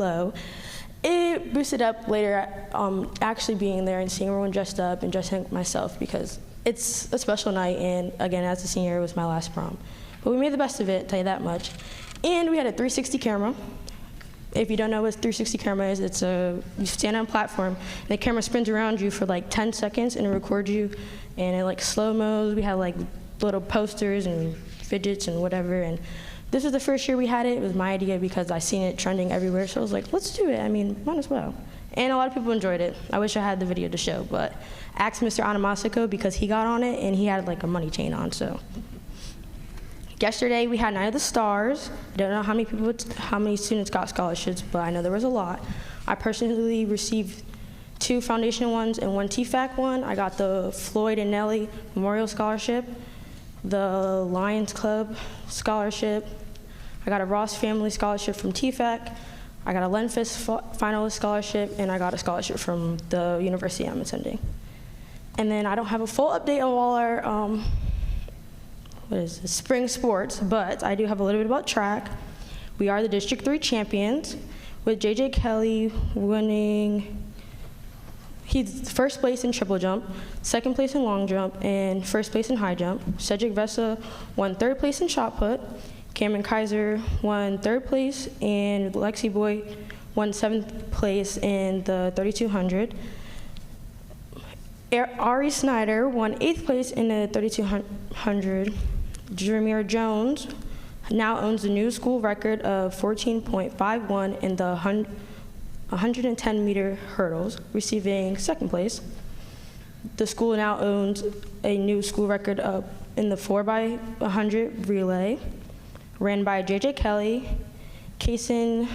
low. It boosted up later actually being there and seeing everyone dressed up and dressing like myself, because it's a special night, and again, as a senior, it was my last prom. But we made the best of it, I'll tell you that much. And we had a 360 camera. If you don't know what a 360 camera is, you stand on a platform, and the camera spins around you for like 10 seconds, and it records you, and it like slow-mos. We had like little posters and fidgets and whatever, and this was the first year we had it. It was my idea because I seen it trending everywhere, so I was like, let's do it. I mean, might as well. And a lot of people enjoyed it. I wish I had the video to show, but asked Mr. Anamasico because he got on it, and he had like a money chain on, so. Yesterday we had Night of the Stars. I don't know how many students got scholarships, but I know there was a lot. I personally received 2 foundation ones and 1 TFAC one. I got the Floyd and Nellie Memorial Scholarship, the Lions Club Scholarship. I got a Ross Family Scholarship from TFAC. I got a Lenfest Finalist Scholarship, and I got a scholarship from the university I'm attending. And then I don't have a full update of all our spring sports, but I do have a little bit about track. We are the District 3 champions, with JJ Kelly winning. He's first place in triple jump, second place in long jump, and first place in high jump. Cedric Vessa won 3rd place in shot put. Cameron Kaiser won 3rd place, and Lexi Boy won 7th place in the 3200. Ari Snyder won 8th place in the 3200. Jameer Jones now owns the new school record of 14.51 in the 110-meter hurdles, receiving 2nd place. The school now owns a new school record in the 4x100 relay, ran by JJ Kelly, Kason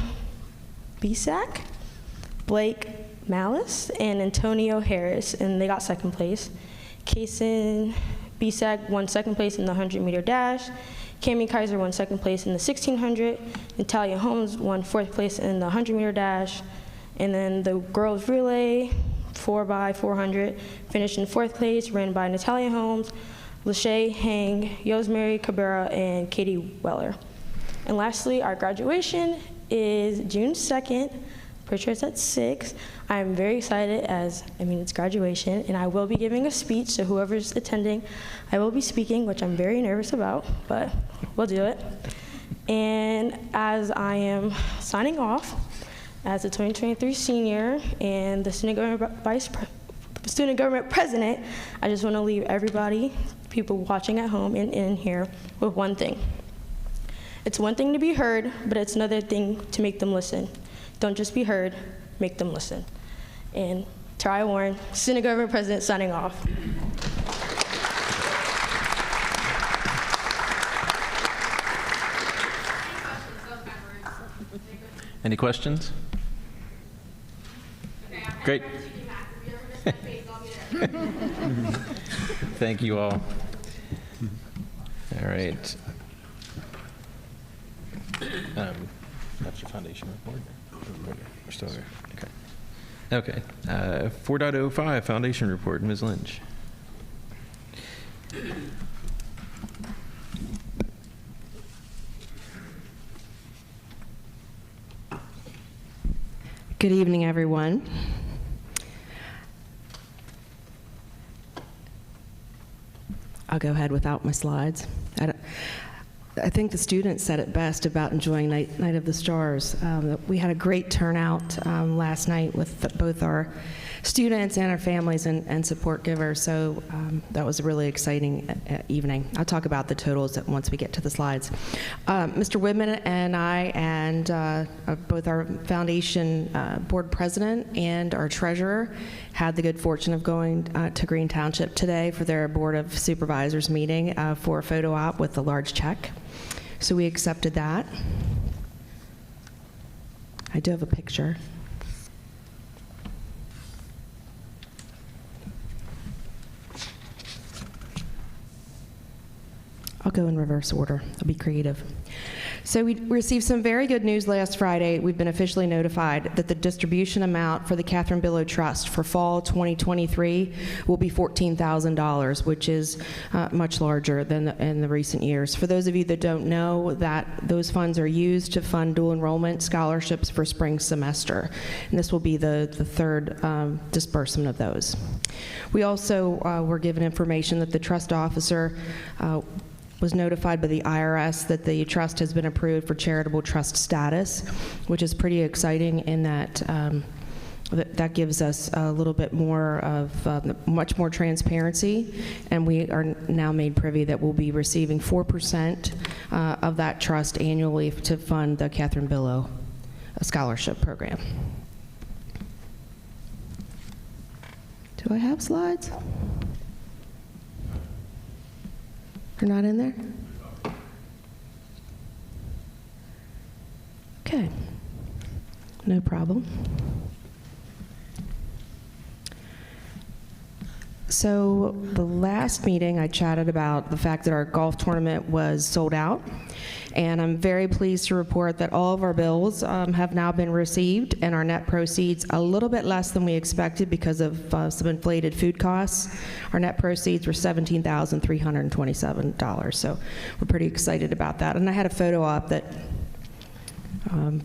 Bisak, Blake Malice, and Antonio Harris, and they got 2nd place. Kason Bisak won 2nd place in the 100-meter dash. Cami Kaiser won 2nd place in the 1600. Natalia Holmes won 4th place in the 100-meter dash. And then the girls relay, 4x400, finished in 4th place, ran by Natalia Holmes, Lachey Hang, Yosemary Cabrera, and Katie Weller. And lastly, our graduation is June 2nd. Pretty sure it's at 6. I'm very excited it's graduation, and I will be giving a speech, so whoever's attending, I will be speaking, which I'm very nervous about, but we'll do it. And as I am signing off, as a 2023 senior and the student government president, I just want to leave everybody, people watching at home and in here, with one thing. It's one thing to be heard, but it's another thing to make them listen. Don't just be heard, make them listen. And Tara Warren, student government president, signing off. Any questions? Great. Thank you all. All right. That's your foundation report? We're still there. Okay. 4.05 foundation report, Ms. Lynch. Good evening, everyone. I'll go ahead without my slides. I think the students said it best about enjoying Night of the Stars. We had a great turnout last night with both our students and our families and support givers, so that was a really exciting evening. I'll talk about the totals once we get to the slides. Mr. Whitman and I and both our foundation board president and our treasurer had the good fortune of going to Green Township today for their Board of Supervisors meeting for a photo op with a large check. So we accepted that. I do have a picture. I'll go in reverse order. I'll be creative. So we received some very good news last Friday. We've been officially notified that the distribution amount for the Catherine Billow Trust for fall 2023 will be $14,000, which is much larger than in the recent years. For those of you that don't know, that those funds are used to fund dual enrollment scholarships for spring semester, and this will be the third disbursement of those. We also were given information that the trust officer was notified by the IRS that the trust has been approved for charitable trust status, which is pretty exciting in that that gives us a little bit more of much more transparency, and we are now made privy that we'll be receiving 4% of that trust annually to fund the Catherine Billow scholarship program. Do I have slides? They're not in there? Okay, no problem. So the last meeting I chatted about the fact that our golf tournament was sold out, and I'm very pleased to report that all of our bills have now been received, and our net proceeds a little bit less than we expected because of some inflated food costs. Our net proceeds were $17,327, so we're pretty excited about that. And I had a photo op that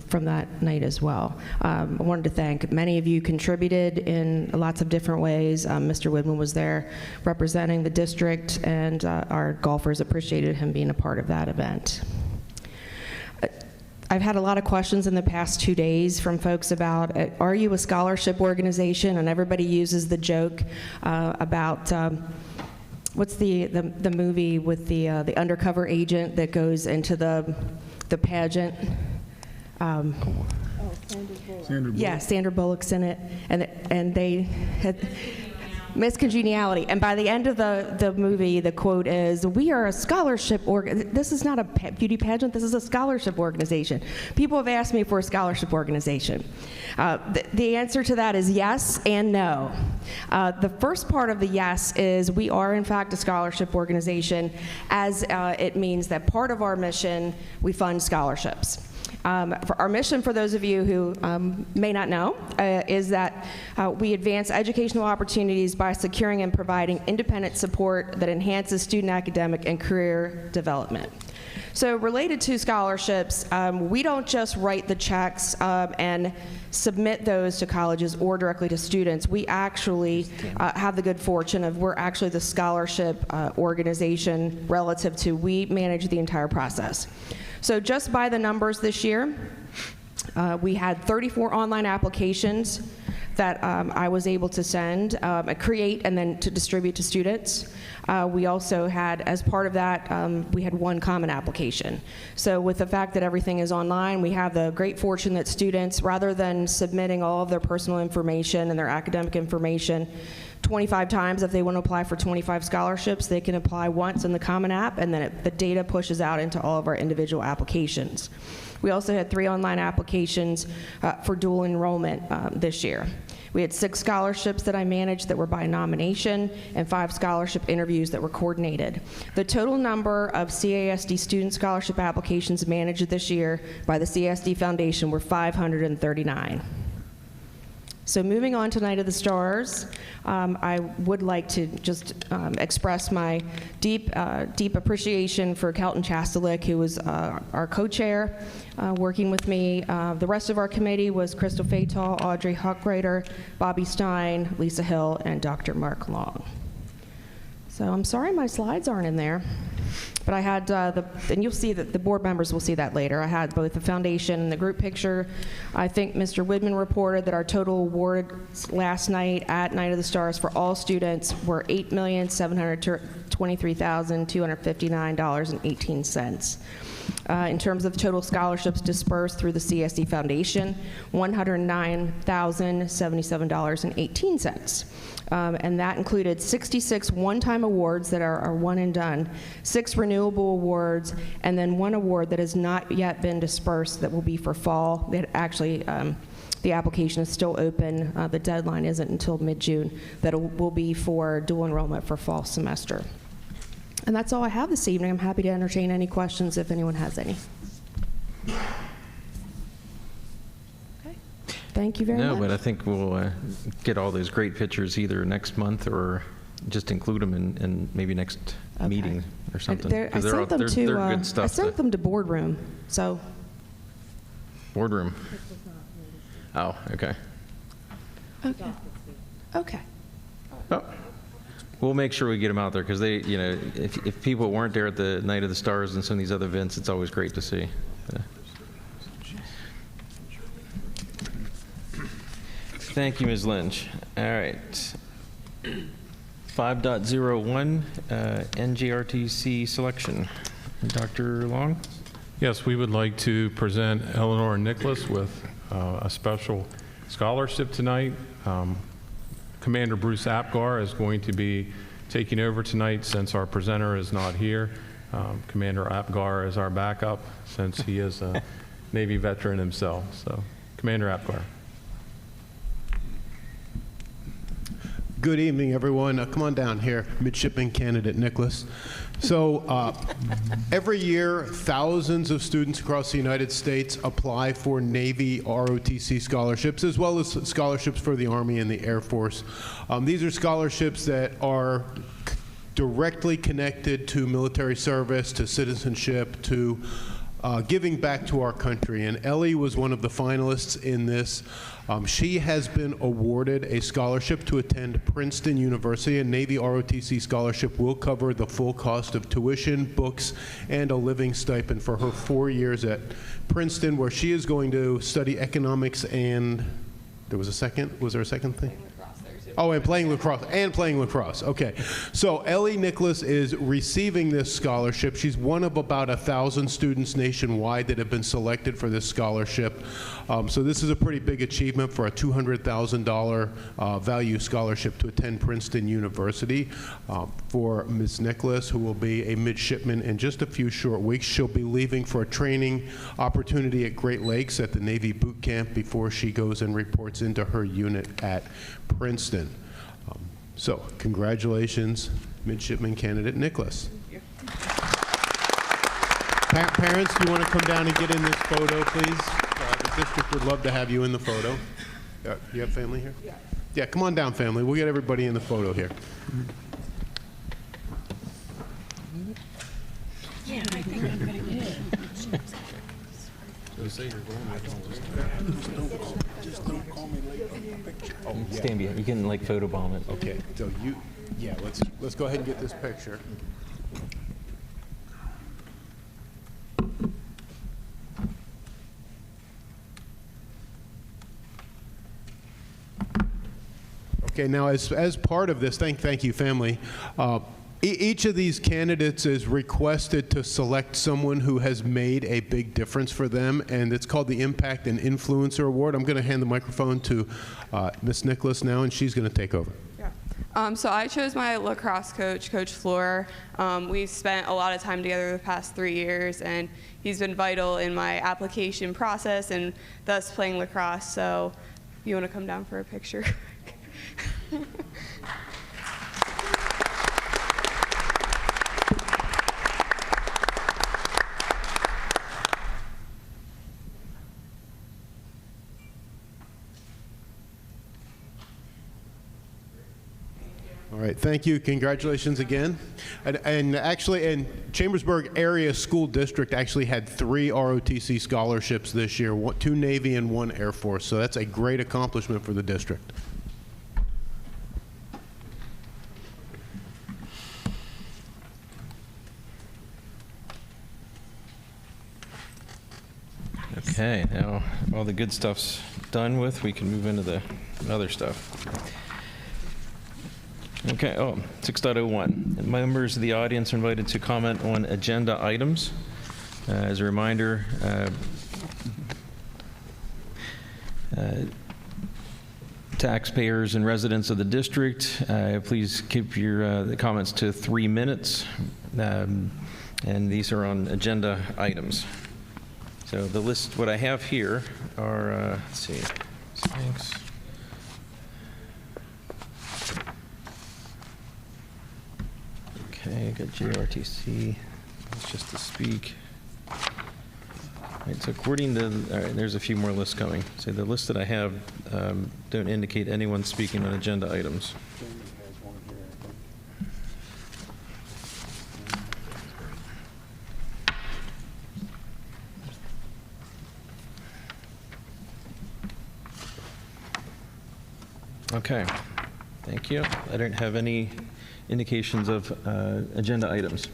from that night as well. I wanted to thank many of you contributed in lots of different ways. Mr. Widman was there representing the district, and our golfers appreciated him being a part of that event. I've had a lot of questions in the past 2 days from folks about, are you a scholarship organization? And everybody uses the joke about what's the movie with the undercover agent that goes into the pageant. Sandra Bullock. Yeah, Sandra Bullock's in it, and they had Miss Congeniality. And by the end of the movie, the quote is, "We are a scholarship This is not a beauty pageant. This is a scholarship organization." People have asked me if we're a scholarship organization. The answer to that is yes and no. The first part of the yes is we are in fact a scholarship organization, as it means that part of our mission, we fund scholarships. For our mission, for those of you who may not know, is that we advance educational opportunities by securing and providing independent support that enhances student academic and career development. So related to scholarships, we don't just write the checks and submit those to colleges or directly to students. We actually have the good fortune of we're actually the scholarship organization relative to we manage the entire process. So just by the numbers this year, we had 34 online applications that I was able to send, create, and then to distribute to students. We also had, as part of that, we had one common application. So with the fact that everything is online, we have the great fortune that students, rather than submitting all of their personal information and their academic information 25 times, if they want to apply for 25 scholarships, they can apply once in the Common App, and then the data pushes out into all of our individual applications. We also had 3 online applications for dual enrollment this year. We had 6 scholarships that I managed that were by nomination, and 5 scholarship interviews that were coordinated. The total number of CASD student scholarship applications managed this year by the CASD Foundation were 539. So moving on to Night of the Stars, I would like to just express my deep appreciation for Kelton Chastelic, who was our co-chair, working with me. The rest of our committee was Crystal Fatal, Audrey Huckreiter, Bobby Stein, Lisa Hill, and Dr. Mark Long. So I'm sorry my slides aren't in there. But I had, and you'll see that the board members will see that later. I had both the foundation and the group picture. I think Mr. Widman reported that our total awards last night at Night of the Stars for all students were $8,723,259.18. In terms of total scholarships dispersed through the CSD Foundation, $109,077.18. And that included 66 one-time awards that are one and done, 6 renewable awards, and then 1 award that has not yet been dispersed that will be for fall. That actually, the application is still open. The deadline isn't until mid-June. That will be for dual enrollment for fall semester. And that's all I have this evening. I'm happy to entertain any questions if anyone has any. Okay. Thank you very much. No, but I think we'll get all those great pictures either next month or just include them in maybe next meeting or something. I 'Cause sent them to they're good stuff. I sent them to boardroom. So Boardroom. Oh, okay. okay. Okay. Oh, we'll make sure we get them out there because they, you know, if people weren't there at the Night of the Stars and some of these other events, it's always great to see. Thank you, Ms. Lynch. All right. 5.01 NJRTC selection. Dr. Long? Yes, we would like to present Eleanor and Nicholas with a special scholarship tonight. Commander Bruce Apgar is going to be taking over tonight since our presenter is not here. Commander Apgar is our backup since he is a Navy veteran himself. So, Commander Apgar. Good evening, everyone. Come on down here, Midshipman Candidate Nicholas. So every year, thousands of students across the United States apply for Navy ROTC scholarships, as well as scholarships for the Army and the Air Force. These are scholarships that are directly connected to military service, to citizenship, to giving back to our country. And Ellie was one of the finalists in this. She has been awarded a scholarship to attend Princeton University. A Navy ROTC scholarship will cover the full cost of tuition, books, and a living stipend for her 4 years at Princeton, where she is going to study economics and, was there a second thing? Oh, and playing lacrosse. Okay. So Ellie Nicholas is receiving this scholarship. She's one of about 1,000 students nationwide that have been selected for this scholarship. So this is a pretty big achievement for a $200,000 value scholarship to attend Princeton University. For Ms. Nicholas, who will be a midshipman in just a few short weeks, she'll be leaving for a training opportunity at Great Lakes at the Navy Boot Camp before she goes and reports into her unit at Princeton. So, congratulations, Midshipman Candidate Nicholas. Parents, do you want to come down and get in this photo, please? The district would love to have you in the photo. You have family here? Yeah. Yeah, come on down, family. We'll get everybody in the photo here. Yeah, I think I'm going to get it. Stand behind. You can like photobomb it. Okay, so let's go ahead and get this picture. Okay, now as part of this, thank you, family. Each of these candidates is requested to select someone who has made a big difference for them, and it's called the Impact and Influencer Award. I'm going to hand the microphone to Ms. Nicholas now, and she's going to take over. Yeah. So I chose my lacrosse coach, Coach Floor. We've spent a lot of time together the past 3 years, and he's been vital in my application process and thus playing lacrosse. So you want to come down for a picture? All right, thank you. Congratulations again. And actually, and Chambersburg Area School District actually had 3 ROTC scholarships this year, 2 Navy and 1 Air Force. So that's a great accomplishment for the district. Okay, now all the good stuff's done with, we can move into the other stuff. Okay, 6.01. Members of the audience are invited to comment on agenda items. As a reminder, taxpayers and residents of the district, please keep your the comments to 3 minutes. And these are on agenda items. So the list, what I have here are, let's see, thanks. Okay, I got JRTC. That's just to speak. right, so according to, all right, there's a few more lists coming. So the list that I have don't indicate anyone speaking on agenda items. Okay, thank you. I don't have any indications of agenda items.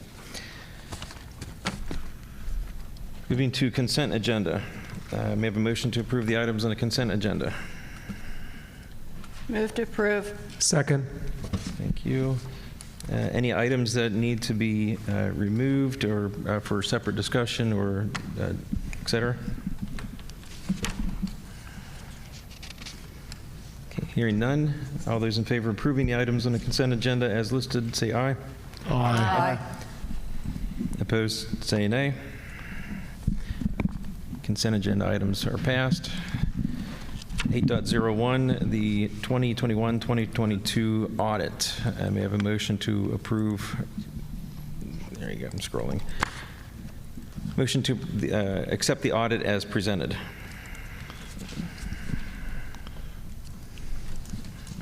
Moving to consent agenda. May I have a motion to approve the items on the consent agenda? Move to approve. Second. Thank you. Any items that need to be removed or for separate discussion or et cetera? Okay, hearing none. All those in favor of approving the items on the consent agenda as listed, say aye. Aye. Opposed, say nay. Consent agenda items are passed. 8.01, the 2021-2022 audit. May I have a motion to approve? There you go, I'm scrolling. Motion to accept the audit as presented.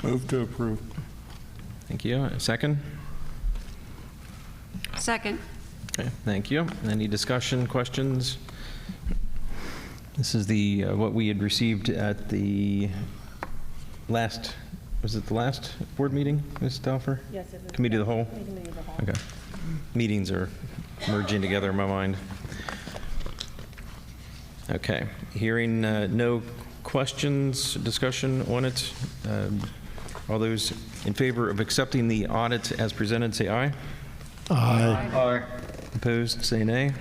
Move to approve. Thank you. A second? Second. Okay, thank you. Any discussion, questions? This is the what we had received at the last, was it the last board meeting, Ms. Stauffer? Yes, it was. Committee of the whole? Committee of the whole. Okay. Meetings are merging together in my mind. Okay. Hearing no questions, discussion on it. All those in favor of accepting the audit as presented, say aye. Aye. Opposed, say nay.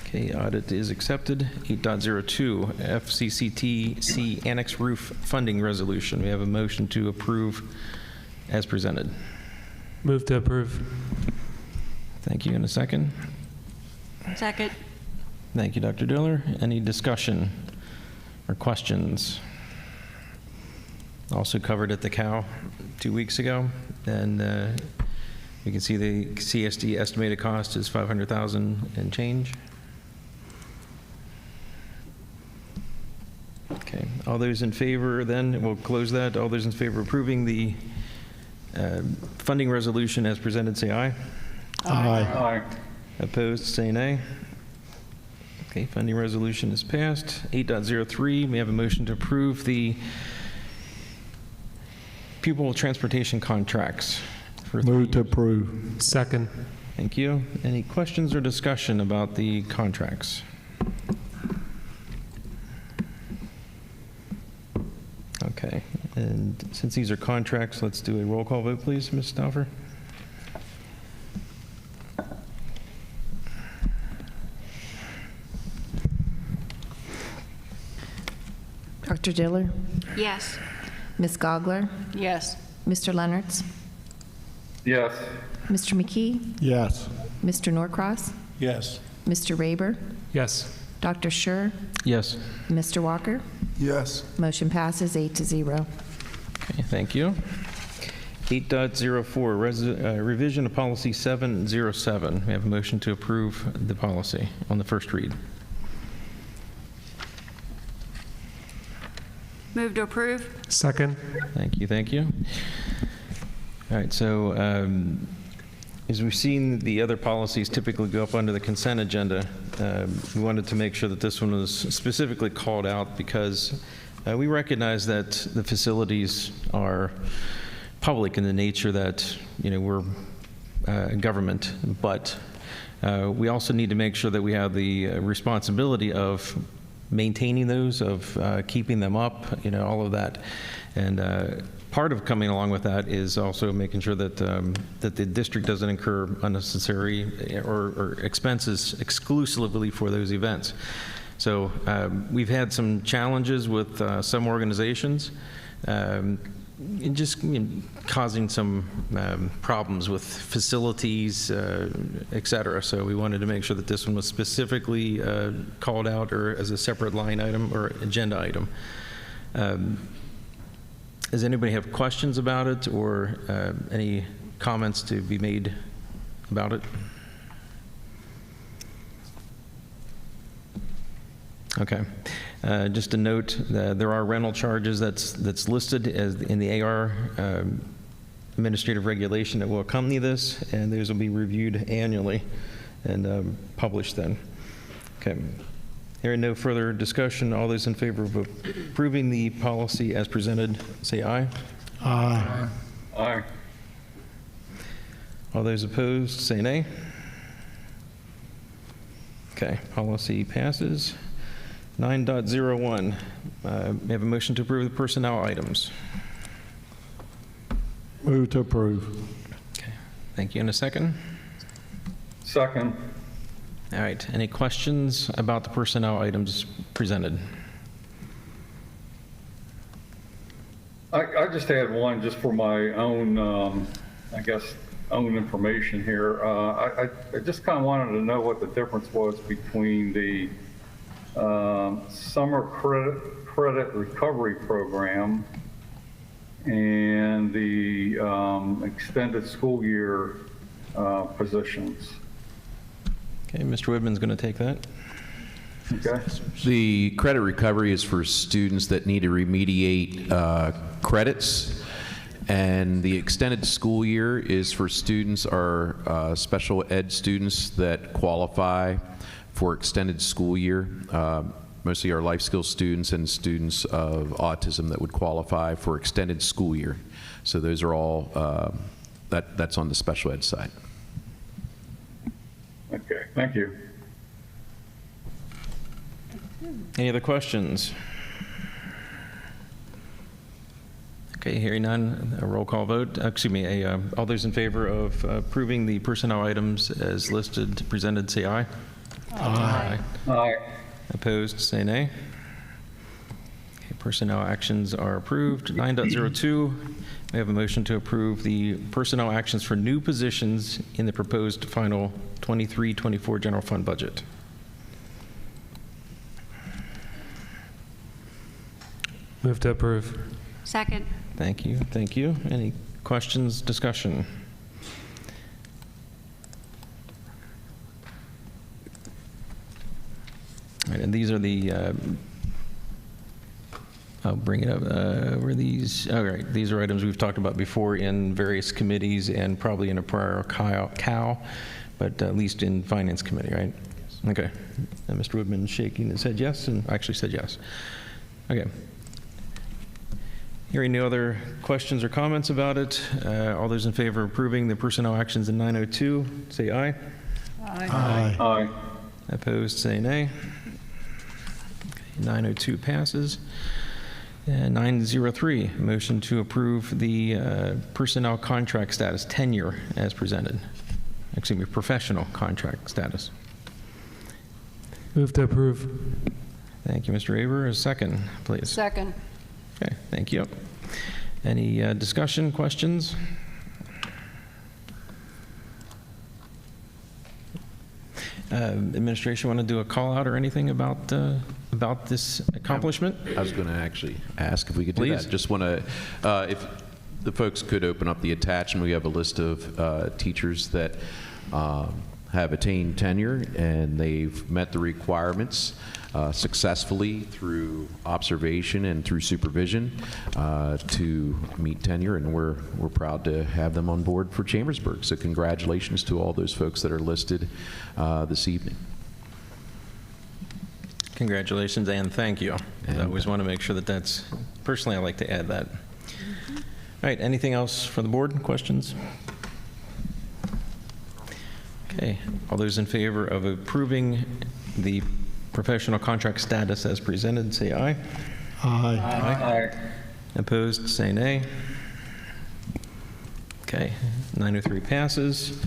Okay, audit is accepted. 8.02, FCCTC Annex Roof Funding Resolution. We have a motion to approve as presented. Move to approve. Thank you. In a second. Second. Thank you, Dr. Diller. Any discussion or questions? Also covered at the COW 2 weeks ago, and you can see the CSD estimated cost is $500,000 and change. Okay, all those in favor then, we'll close that. All those in favor of approving the funding resolution as presented, say aye. Aye. Opposed, say nay. Okay, funding resolution is passed. 8.03, we have a motion to approve the pupil transportation contracts. For 3 Move to years. approve. Second. Thank you. Any questions or discussion about the contracts? Okay, and since these are contracts, let's do a roll call vote, please, Ms. Stauffer. Dr. Diller, Yes. Ms. Gogler, Yes. Mr. Leonards, Yes. Mr. McKee, Yes. Mr. Norcross, Yes. Mr. Raber, Yes. Dr. Schur, Yes. Mr. Walker. Yes. Motion passes 8-0. Okay, thank you. 8.04, revision of policy 707. We have a motion to approve the policy on the first read. Move to approve. Second. Thank you, thank you. All right, so as we've seen the other policies typically go up under the consent agenda, we wanted to make sure that this one was specifically called out because we recognize that the facilities are public in the nature that, you know, we're government, but we also need to make sure that we have the responsibility of maintaining those, of keeping them up, you know, all of that. And part of coming along with that is also making sure that that the district doesn't incur unnecessary or expenses exclusively for those events. So we've had some challenges with some organizations, just causing some problems with facilities, et cetera. So we wanted to make sure that this one was specifically called out or as a separate line item or agenda item. Does anybody have questions about it or any comments to be made about it? Okay. Just a note, there are rental charges that's listed as in the AR administrative regulation that will accompany this, and those will be reviewed annually and published then. Okay. Hearing no further discussion, all those in favor of approving the policy as presented, say aye. Aye. Aye. All those opposed, say nay. Okay, policy passes. 9.01, may I have a motion to approve the personnel items? Move to approve. Okay, thank you. In a second? Second. All right, any questions about the personnel items presented? I just had one just for my own, I guess, own information here. I just kind of wanted to know what the difference was between the summer credit recovery program and the extended school year positions. Okay, Mr. Woodman's going to take that. Okay. The credit recovery is for students that need to remediate credits, and the extended school year is for students or special ed students that qualify for extended school year. Mostly our life skills students and students of autism that would qualify for extended school year. So those are all, that's on the special ed side. Okay, thank you. Any other questions? Okay, hearing none, a roll call vote. All those in favor of approving the personnel items as listed, presented, say aye. Aye. Aye. Opposed, say nay. Okay, personnel actions are approved. 9.02, we have a motion to approve the personnel actions for new positions in the proposed final 23-24 general fund budget. Move to approve. Second. Thank you, thank you. Any questions, discussion? All right, and these are the, I'll bring it up, were these, all right, these are items we've talked about before in various committees and probably in a prior COW, but at least in Finance Committee, right? Okay, and Mr. Woodman shaking his head yes, and actually said yes. Okay. Hearing no other questions or comments about it, all those in favor of approving the personnel actions in 902, say aye. Aye. Aye. Opposed, say nay. 902 passes. And 903, motion to approve the personnel contract status tenure as presented. Excuse me, professional contract status. Move to approve. Thank you, Mr. Aber. A second, please. Second. Okay, thank you. Any discussion, questions? Administration want to do a call out or anything about this accomplishment? I was going to actually ask if we could do Please. that. Just want to, if the folks could open up the attachment, we have a list of teachers that have attained tenure and they've met the requirements successfully through observation and through supervision to meet tenure, and we're proud to have them on board for Chambersburg. So congratulations to all those folks that are listed this evening. Congratulations and thank you. I always want to make sure that that's, personally I like to add that. All right, anything else for the board? Questions? Okay, all those in favor of approving the professional contract status as presented, say aye. Aye. Aye. Opposed, say nay. Okay, 903 passes.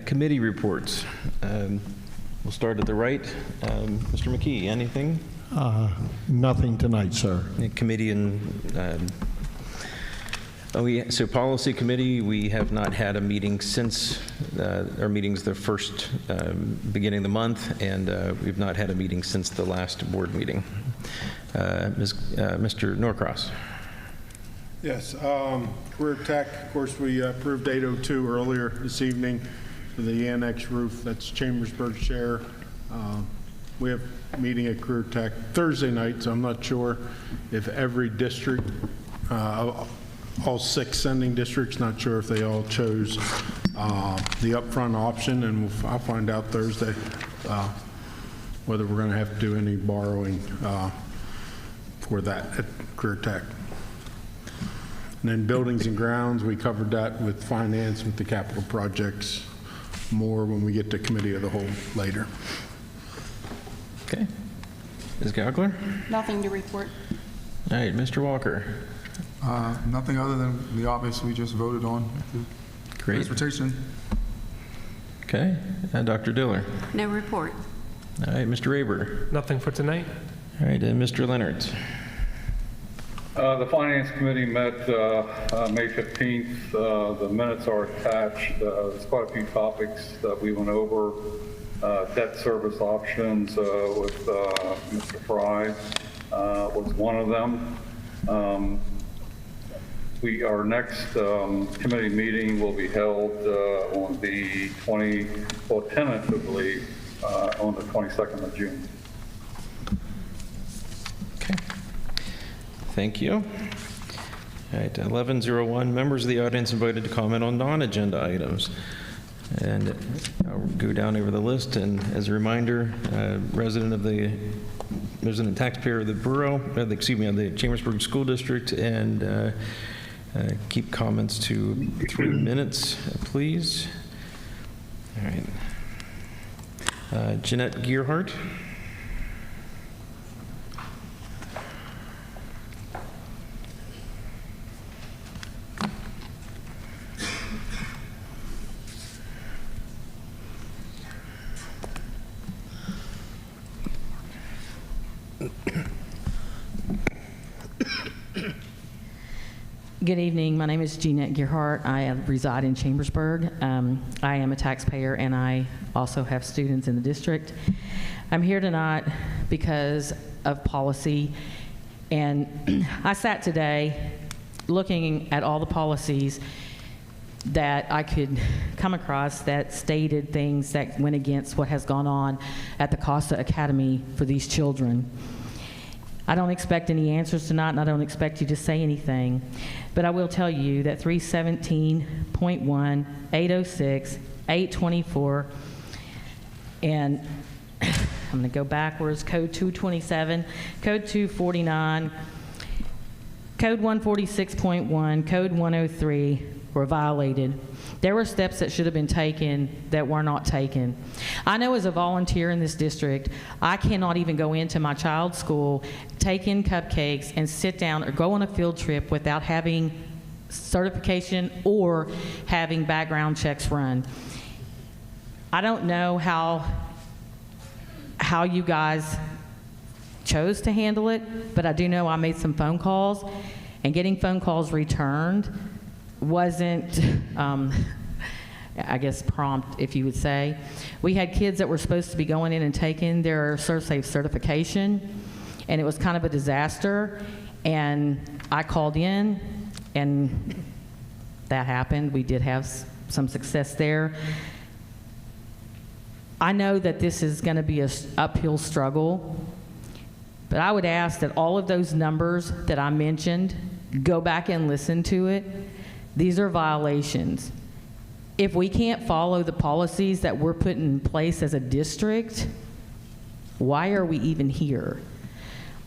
Committee reports. We'll start at the right. Mr. McKee, anything? Nothing tonight, sir. Committee and so policy committee, we have not had a meeting since our meeting's the first beginning of the month, and we've not had a meeting since the last board meeting. Mr. Norcross. Yes, Career Tech, of course, we approved 802 earlier this evening for the annex roof. That's Chambersburg share. We have a meeting at Career Tech Thursday night, so I'm not sure if every district, all 6 sending districts, not sure if they all chose the upfront option, and I'll find out Thursday whether we're going to have to do any borrowing for that at Career Tech. And then buildings and grounds, we covered that with finance, with the capital projects, more when we get to committee of the whole later. Okay. Ms. Gaukler? Nothing to report. All right, Mr. Walker. Nothing other than the obvious we just voted on. Great. Transportation. Okay. And Dr. Diller? No report. All right, Mr. Raber? Nothing for tonight. All right, and Mr. Leonard? The Finance Committee met May 15th. The minutes are attached. There's quite a few topics that we went over. Debt service options with Mr. Fry was one of them. Our next committee meeting will be held on the tentatively on the 22nd of June. Okay. Thank you. All right, 11:01. Members of the audience invited to comment on non-agenda items. And I'll go down over the list. And as a reminder, resident taxpayer of the borough, of the Chambersburg School District, and keep comments to 3 minutes, please. All right. Jeanette Gearhart. Good evening. My name is Jeanette Gearhart. I reside in Chambersburg. I am a taxpayer, and I also have students in the district. I'm here tonight because of policy, and I sat today looking at all the policies that I could come across that stated things that went against what has gone on at the Costa Academy for these children. I don't expect any answers tonight, and I don't expect you to say anything, but I will tell you that 317.1, 806, 824, and I'm going to go backwards, Code 227, Code 249, Code 146.1, Code 103 were violated. There were steps that should have been taken that were not taken. I know as a volunteer in this district, I cannot even go into my child's school, take in cupcakes, and sit down or go on a field trip without having certification or having background checks run. I don't know how you guys chose to handle it, but I do know I made some phone calls, and getting phone calls returned wasn't, I guess, prompt, if you would say. We had kids that were supposed to be going in and taking their ServSafe certification, and it was kind of a disaster, and I called in, and that happened. We did have some success there. I know that this is going to be an uphill struggle, but I would ask that all of those numbers that I mentioned, go back and listen to it. These are violations. If we can't follow the policies that we're putting in place as a district, why are we even here?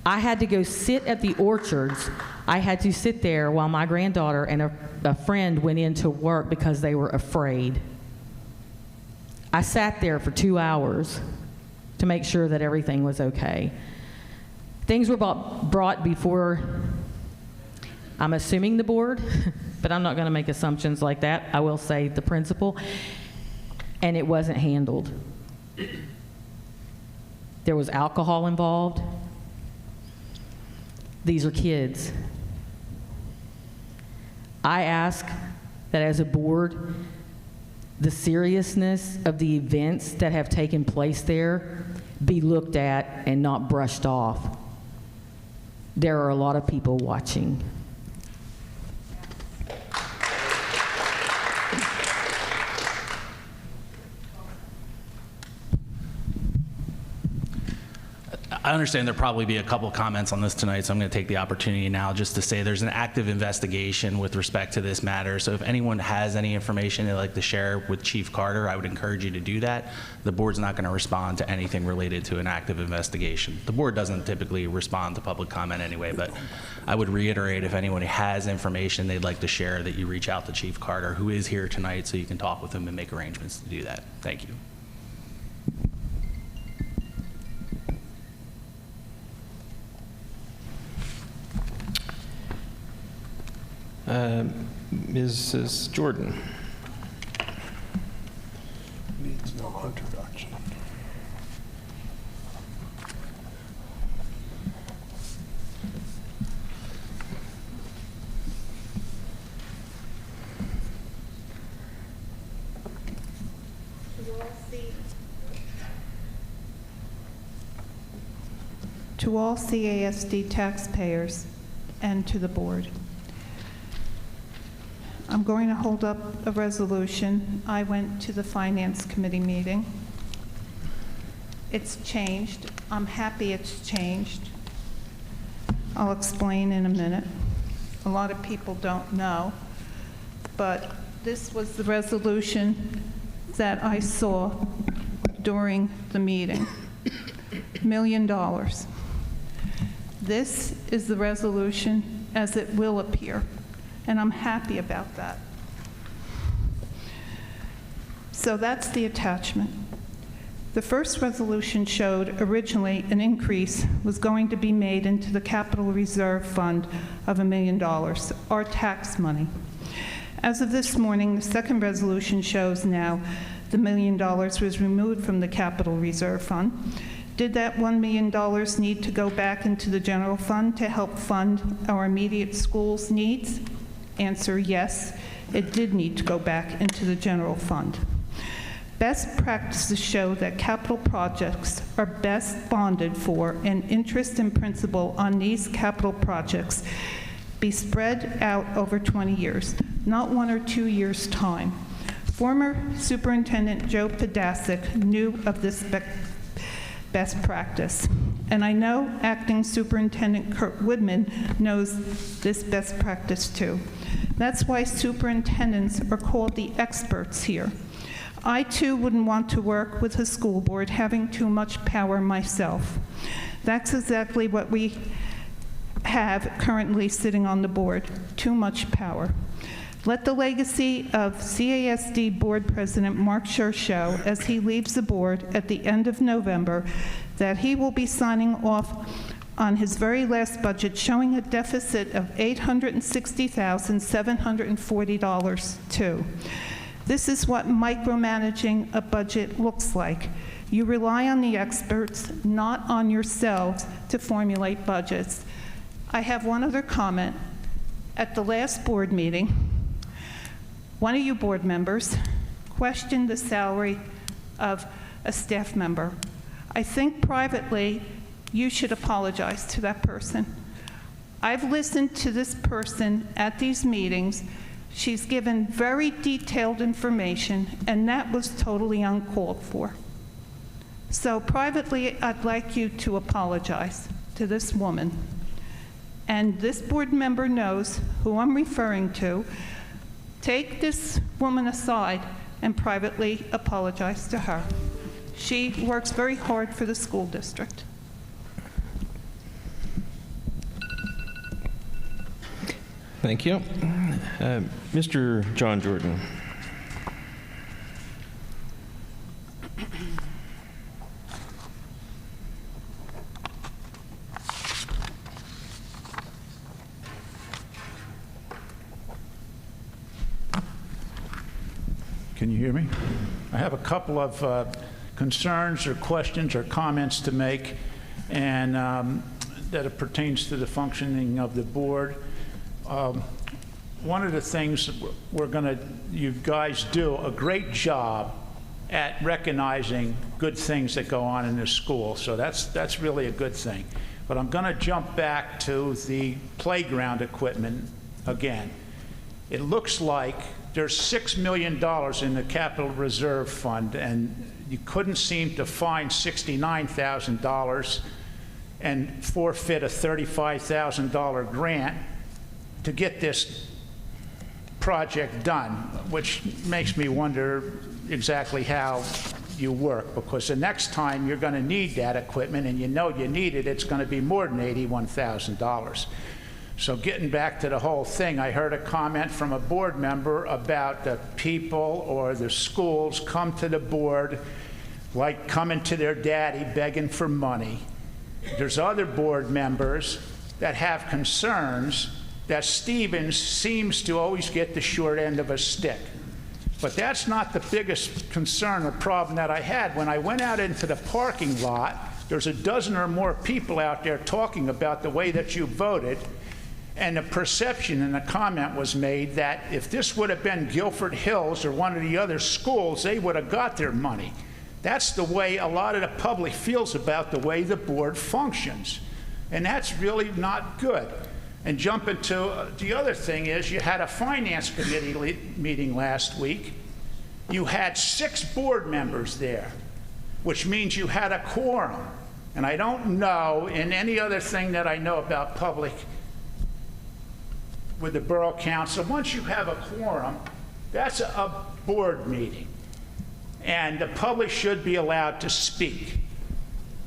I had to go sit at the orchards. I had to sit there while my granddaughter and a friend went into work because they were afraid. I sat there for 2 hours to make sure that everything was okay. Things were brought before, I'm assuming the board, but I'm not going to make assumptions like that. I will say the principal, and it wasn't handled. There was alcohol involved. These are kids. I ask that as a board, the seriousness of the events that have taken place there be looked at and not brushed off. There are a lot of people watching. I understand there'll probably be a couple comments on this tonight, so I'm going to take the opportunity now just to say there's an active investigation with respect to this matter. So if anyone has any information they'd like to share with Chief Carter, I would encourage you to do that. The board's not going to respond to anything related to an active investigation. The board doesn't typically respond to public comment anyway, but I would reiterate if anyone has information they'd like to share that you reach out to Chief Carter, who is here tonight, so you can talk with him and make arrangements to do that. Thank you. Mrs. Jordan. Needs no introduction. To all CASD taxpayers and to the board. I'm going to hold up a resolution. I went to the Finance Committee meeting. It's changed. I'm happy it's changed. I'll explain in a minute. A lot of people don't know, but this was the resolution that I saw during the meeting. $1 million. This is the resolution as it will appear, and I'm happy about that. So that's the attachment. The first resolution showed originally an increase was going to be made into the Capital Reserve Fund of $1 million, our tax money. As of this morning, the second resolution shows now the $1 million was removed from the Capital Reserve Fund. Did that $1 million need to go back into the general fund to help fund our immediate schools needs? Answer, yes, it did need to go back into the general fund. Best practices show that capital projects are best bonded for, and interest and principal on these capital projects be spread out over 20 years, not 1 or 2 years' time. Former Superintendent Joe Podasic knew of this best practice, and I know Acting Superintendent Kurt Woodman knows this best practice too. That's why superintendents are called the experts here. I too wouldn't want to work with a school board having too much power myself. That's exactly what we have currently sitting on the board, too much power. Let the legacy of CASD Board President Mark Scher show as he leaves the board at the end of November that he will be signing off on his very last budget showing a deficit of $860,740 too. This is what micromanaging a budget looks like. You rely on the experts, not on yourselves, to formulate budgets. I have one other comment. At the last board meeting, one of you board members questioned the salary of a staff member. I think privately you should apologize to that person. I've listened to this person at these meetings. She's given very detailed information, and that was totally uncalled for. So privately, I'd like you to apologize to this woman. And this board member knows who I'm referring to. Take this woman aside and privately apologize to her. She works very hard for the school district. Thank you. Mr. John Jordan. Can you hear me? I have a couple of concerns or questions or comments to make, and that it pertains to the functioning of the board. One of the things you guys do a great job at recognizing good things that go on in this school, so that's really a good thing. But I'm going to jump back to the playground equipment again. It looks like there's $6 million in the Capital Reserve Fund, and you couldn't seem to find $69,000 and forfeit a $35,000 grant to get this project done, which makes me wonder exactly how you work, because the next time you're going to need that equipment, and you know you need it, it's going to be more than $81,000. So getting back to the whole thing, I heard a comment from a board member about the people or the schools come to the board like coming to their daddy begging for money. There's other board members that have concerns that Stevens seems to always get the short end of a stick. But that's not the biggest concern or problem that I had. When I went out into the parking lot, there's a dozen or more people out there talking about the way that you voted, and the perception and the comment was made that if this would have been Guilford Hills or one of the other schools, they would have got their money. That's the way a lot of the public feels about the way the board functions. And that's really not good. And jumping to the other thing is, you had a finance committee meeting last week. You had 6 board members there, which means you had a quorum. And I don't know in any other thing that I know about public with the Borough Council, once you have a quorum, that's a board meeting. And the public should be allowed to speak.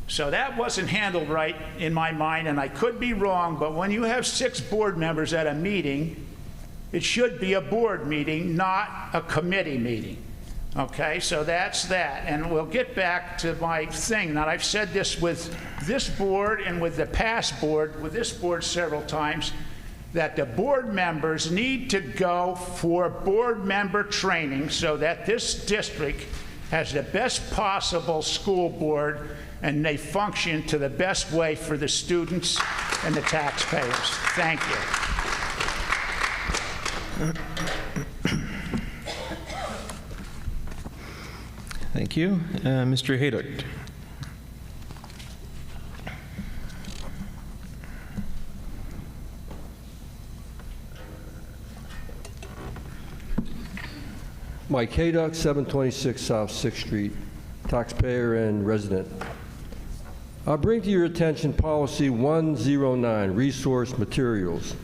So that wasn't handled right in my mind, and I could be wrong, but when you have 6 board members at a meeting, it should be a board meeting, not a committee meeting. Okay, so that's that. And we'll get back to my thing. Now, I've said this with this board and with the past board, with this board several times, that the board members need to go for board member training so that this district has the best possible school board and they function to the best way for the students and the taxpayers. Thank you. Thank you. Mr. Haydock. Mike Haydock, 726 South 6th Street, taxpayer and resident. I bring to your attention Policy 109, Resource Materials.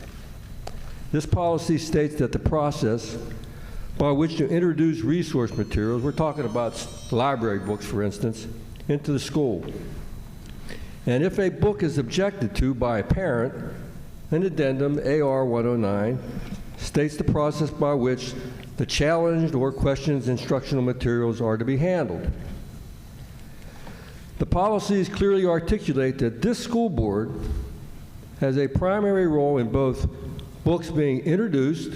This policy states that the process by which to introduce resource materials, we're talking about library books, for instance, into the school. And if a book is objected to by a parent, an addendum, AR 109, states the process by which the challenged or questioned instructional materials are to be handled. The policies clearly articulate that this school board has a primary role in both books being introduced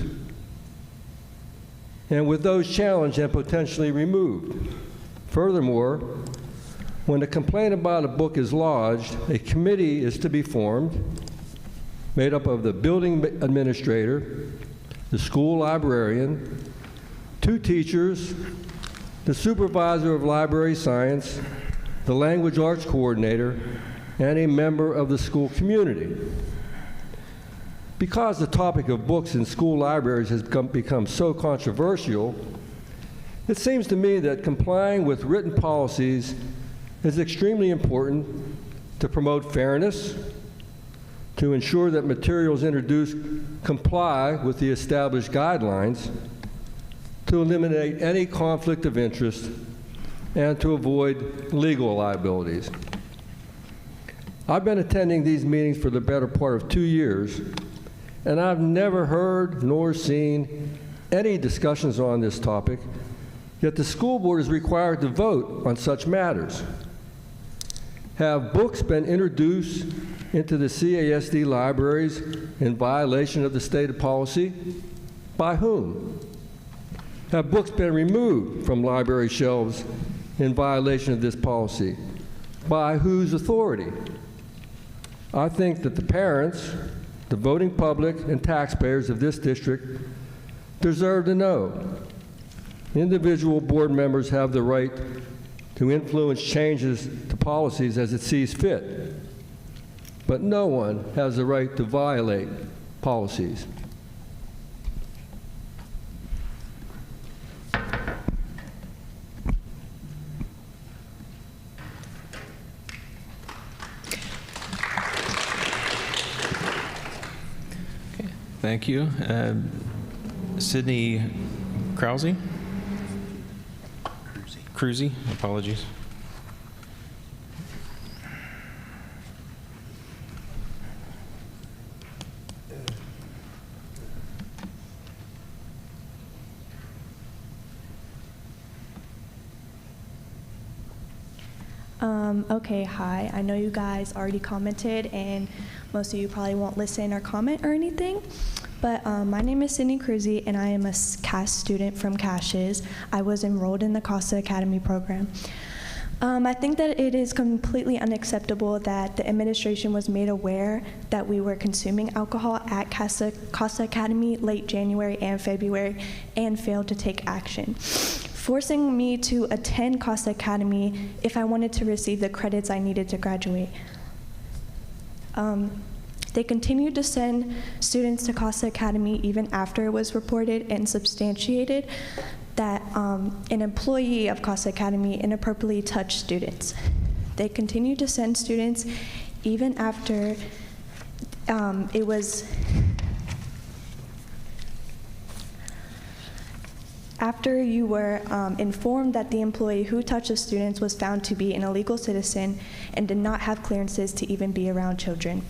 and with those challenged and potentially removed. Furthermore, when a complaint about a book is lodged, a committee is to be formed made up of the building administrator, the school librarian, 2 teachers, the supervisor of library science, the language arts coordinator, and a member of the school community. Because the topic of books in school libraries has become so controversial, it seems to me that complying with written policies is extremely important to promote fairness, to ensure that materials introduced comply with the established guidelines, to eliminate any conflict of interest, and to avoid legal liabilities. I've been attending these meetings for the better part of 2 years, and I've never heard nor seen any discussions on this topic, yet the school board is required to vote on such matters. Have books been introduced into the CASD libraries in violation of the stated policy? By whom? Have books been removed from library shelves in violation of this policy? By whose authority? I think that the parents, the voting public, and taxpayers of this district deserve to know. Individual board members have the right to influence changes to policies as it sees fit, but no one has the right to violate policies. Thank you. Sydney Krause? Cruzy, apologies. Okay, hi. I know you guys already commented, and most of you probably won't listen or comment or anything, but my name is Sydney Cruzy, and I am a CAS student from Caches. I was enrolled in the Costa Academy program. I think that it is completely unacceptable that the administration was made aware that we were consuming alcohol at Costa Academy late January and February and failed to take action, forcing me to attend Costa Academy if I wanted to receive the credits I needed to graduate. They continued to send students to Costa Academy even after it was reported and substantiated that an employee of Costa Academy inappropriately touched students. They continued to send students even after it was after you were informed that the employee who touched the students was found to be an illegal citizen and did not have clearances to even be around children.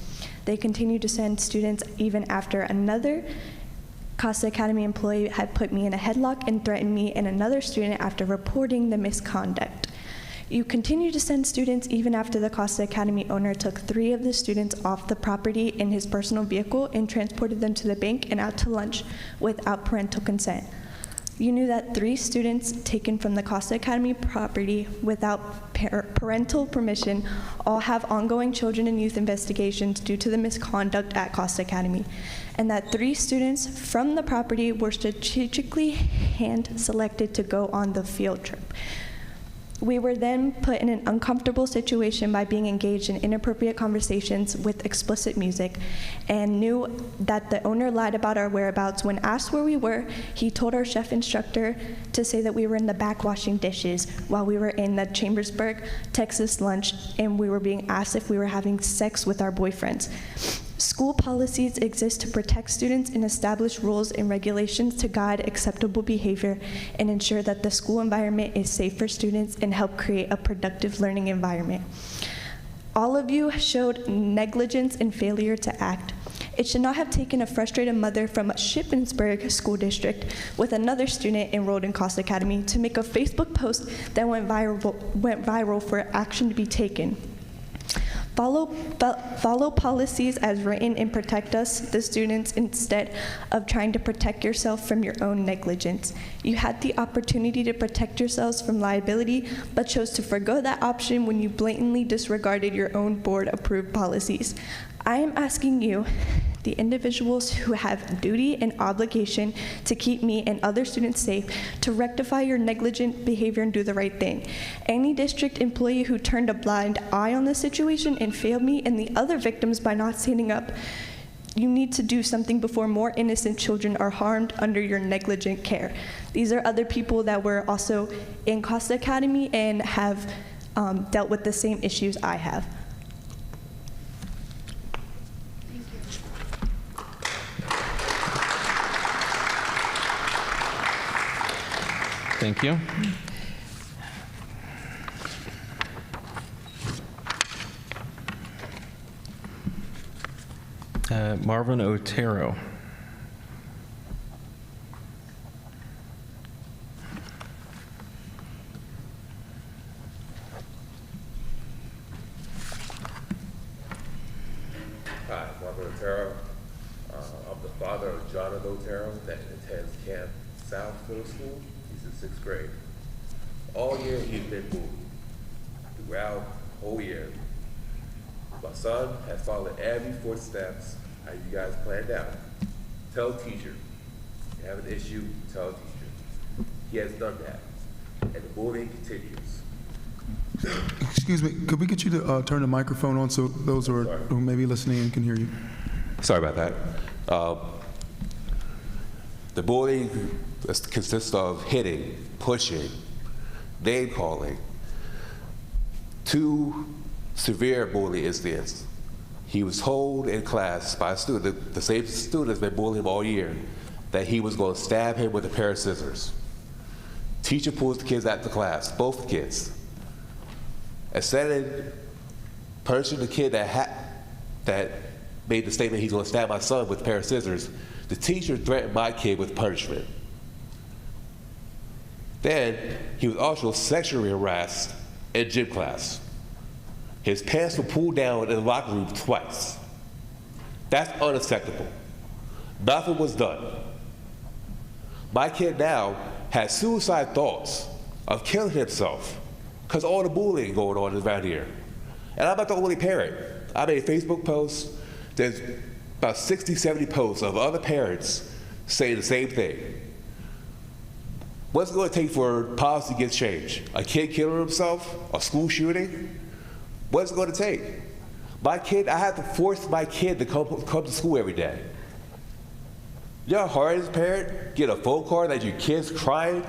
They continued to send students even after another Costa Academy employee had put me in a headlock and threatened me and another student after reporting the misconduct. You continue to send students even after the Costa Academy owner took 3 of the students off the property in his personal vehicle and transported them to the bank and out to lunch without parental consent. You knew that 3 students taken from the Costa Academy property without parental permission all have ongoing children and youth investigations due to the misconduct at Costa Academy, and that 3 students from the property were strategically hand-selected to go on the field trip. We were then put in an uncomfortable situation by being engaged in inappropriate conversations with explicit music, and knew that the owner lied about our whereabouts. When asked where we were, he told our chef instructor to say that we were in the back washing dishes while we were in the Chambersburg, Texas lunch, and we were being asked if we were having sex with our boyfriends. School policies exist to protect students and establish rules and regulations to guide acceptable behavior and ensure that the school environment is safe for students and help create a productive learning environment. All of you showed negligence and failure to act. It should not have taken a frustrated mother from a Shippensburg school district with another student enrolled in Costa Academy to make a Facebook post that went viral for action to be taken. Follow policies as written and protect us, the students, instead of trying to protect yourself from your own negligence. You had the opportunity to protect yourselves from liability, but chose to forgo that option when you blatantly disregarded your own board-approved policies. I am asking you, the individuals who have duty and obligation to keep me and other students safe, to rectify your negligent behavior and do the right thing. Any district employee who turned a blind eye on this situation and failed me and the other victims by not standing up, you need to do something before more innocent children are harmed under your negligent care. These are other people that were also in Costa Academy and have dealt with the same issues I have. Thank you. Marvin Otero. Hi, Marvin Otero. I'm the father of Jonathan Otero that attends Camp South Middle School. He's in 6th grade. All year he's been bullied. Throughout the whole year. My son has followed every footsteps how you guys planned out. Tell teacher. You have an issue, tell teacher. He has done that. And the bullying continues. Excuse me, could we get you to turn the microphone on so those who may be listening in can hear you? Sorry about that. The bullying consists of hitting, pushing, name calling. 2 severe bully incidents. he was told in class by a student, the same student that's been bullying him all year, that he was going to stab him with a pair of scissors. Teacher pulls the kids out of the class, both kids. Instead of punishing the kid that made the statement he's going to stab my son with a pair of scissors, the teacher threatened my kid with punishment. Then he was also sexually harassed in gym class. His pants were pulled down in the locker room twice. That's unacceptable. Nothing was done. My kid now has suicide thoughts of killing himself because all the bullying going on around here. And I'm not the only parent. I made Facebook posts. There's about 60, 70 posts of other parents saying the same thing. What's it going to take for policy to get changed? A kid killing himself? A school shooting? What's it going to take? My kid, I have to force my kid to come to school every day. You know how hard as a parent, get a phone call that your kid's crying,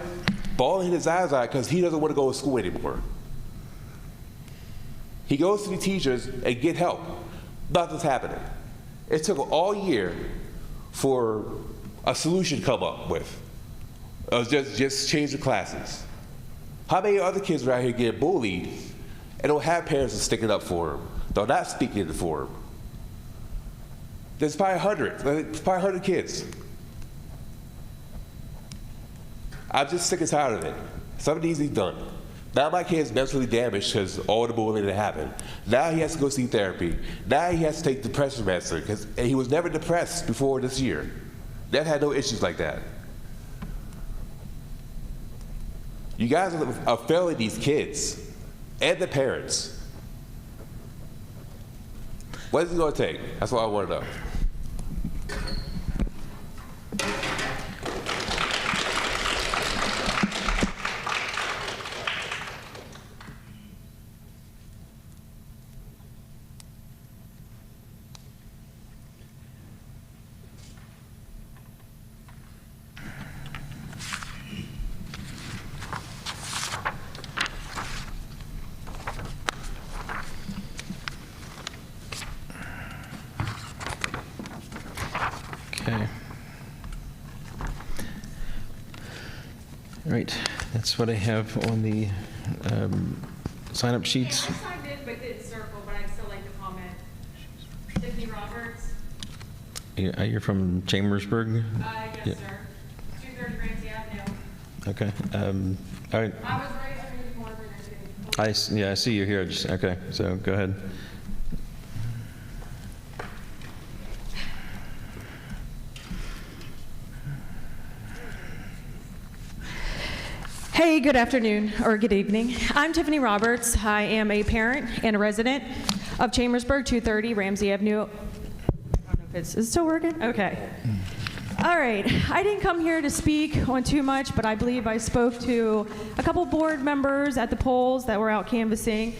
bawling his eyes out because he doesn't want to go to school anymore. He goes to the teachers and get help. Nothing's happening. It took all year for a solution to come up with. Just change the classes. How many other kids are out here getting bullied and don't have parents sticking up for them? They're not speaking for them. There's probably 100 kids. I'm just sick and tired of it. Something needs to be done. Now my kid's mentally damaged because all the bullying that happened. Now he has to go see therapy. Now he has to take depression medicine because he was never depressed before this year. Never had no issues like that. You guys are failing these kids and the parents. What is it going to take? That's what I want to know. Okay. All right, that's what I have on the sign-up sheets. I signed in but didn't circle, but I'd still like to comment. Tiffany Roberts. You're from Chambersburg? Yes, Yeah. sir. 230 Ramsey Avenue. Okay. All right. I was right underneath one for their I see you here. Okay, so go ahead. Hey, good afternoon or good evening. I'm Tiffany Roberts. I am a parent and a resident of Chambersburg, 230 Ramsey Avenue. I don't know if is it still working? Okay. All right. I didn't come here to speak on too much, but I believe I spoke to a couple board members at the polls that were out canvassing.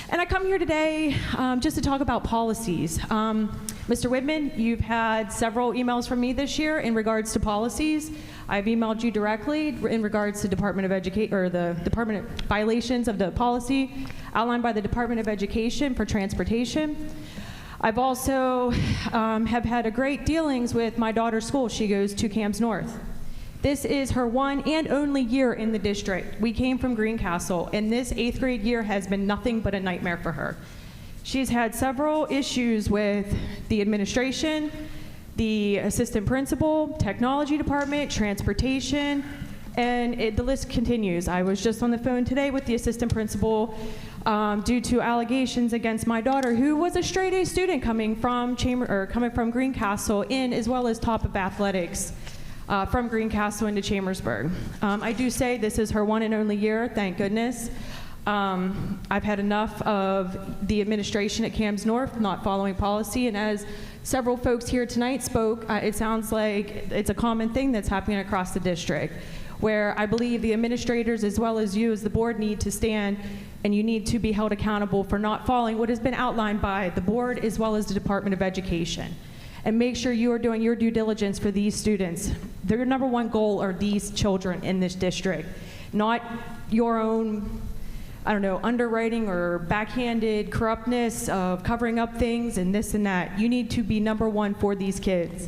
And I come here today just to talk about policies. Mr. Whitman, you've had several emails from me this year in regards to policies. I've emailed you directly in regards to Department of Education, or the Department violations of the policy outlined by the Department of Education for transportation. I've also have had a great dealings with my daughter's school. She goes to Camps North. This is her one and only year in the district. We came from Greencastle, and this 8th grade year has been nothing but a nightmare for her. She's had several issues with the administration, the assistant principal, technology department, transportation, and the list continues. I was just on the phone today with the assistant principal due to allegations against my daughter, who was a straight A student coming from Greencastle in, as well as top of athletics from Greencastle into Chambersburg. I do say this is her one and only year, thank goodness. I've had enough of the administration at Camps North not following policy, and as several folks here tonight spoke, it sounds like it's a common thing that's happening across the district, where I believe the administrators as well as you as the board need to stand, and you need to be held accountable for not following what has been outlined by the board as well as the Department of Education. And make sure you are doing your due diligence for these students. Their number one goal are these children in this district, not your own I don't know, underwriting or backhanded corruptness of covering up things and this and that. You need to be number one for these kids.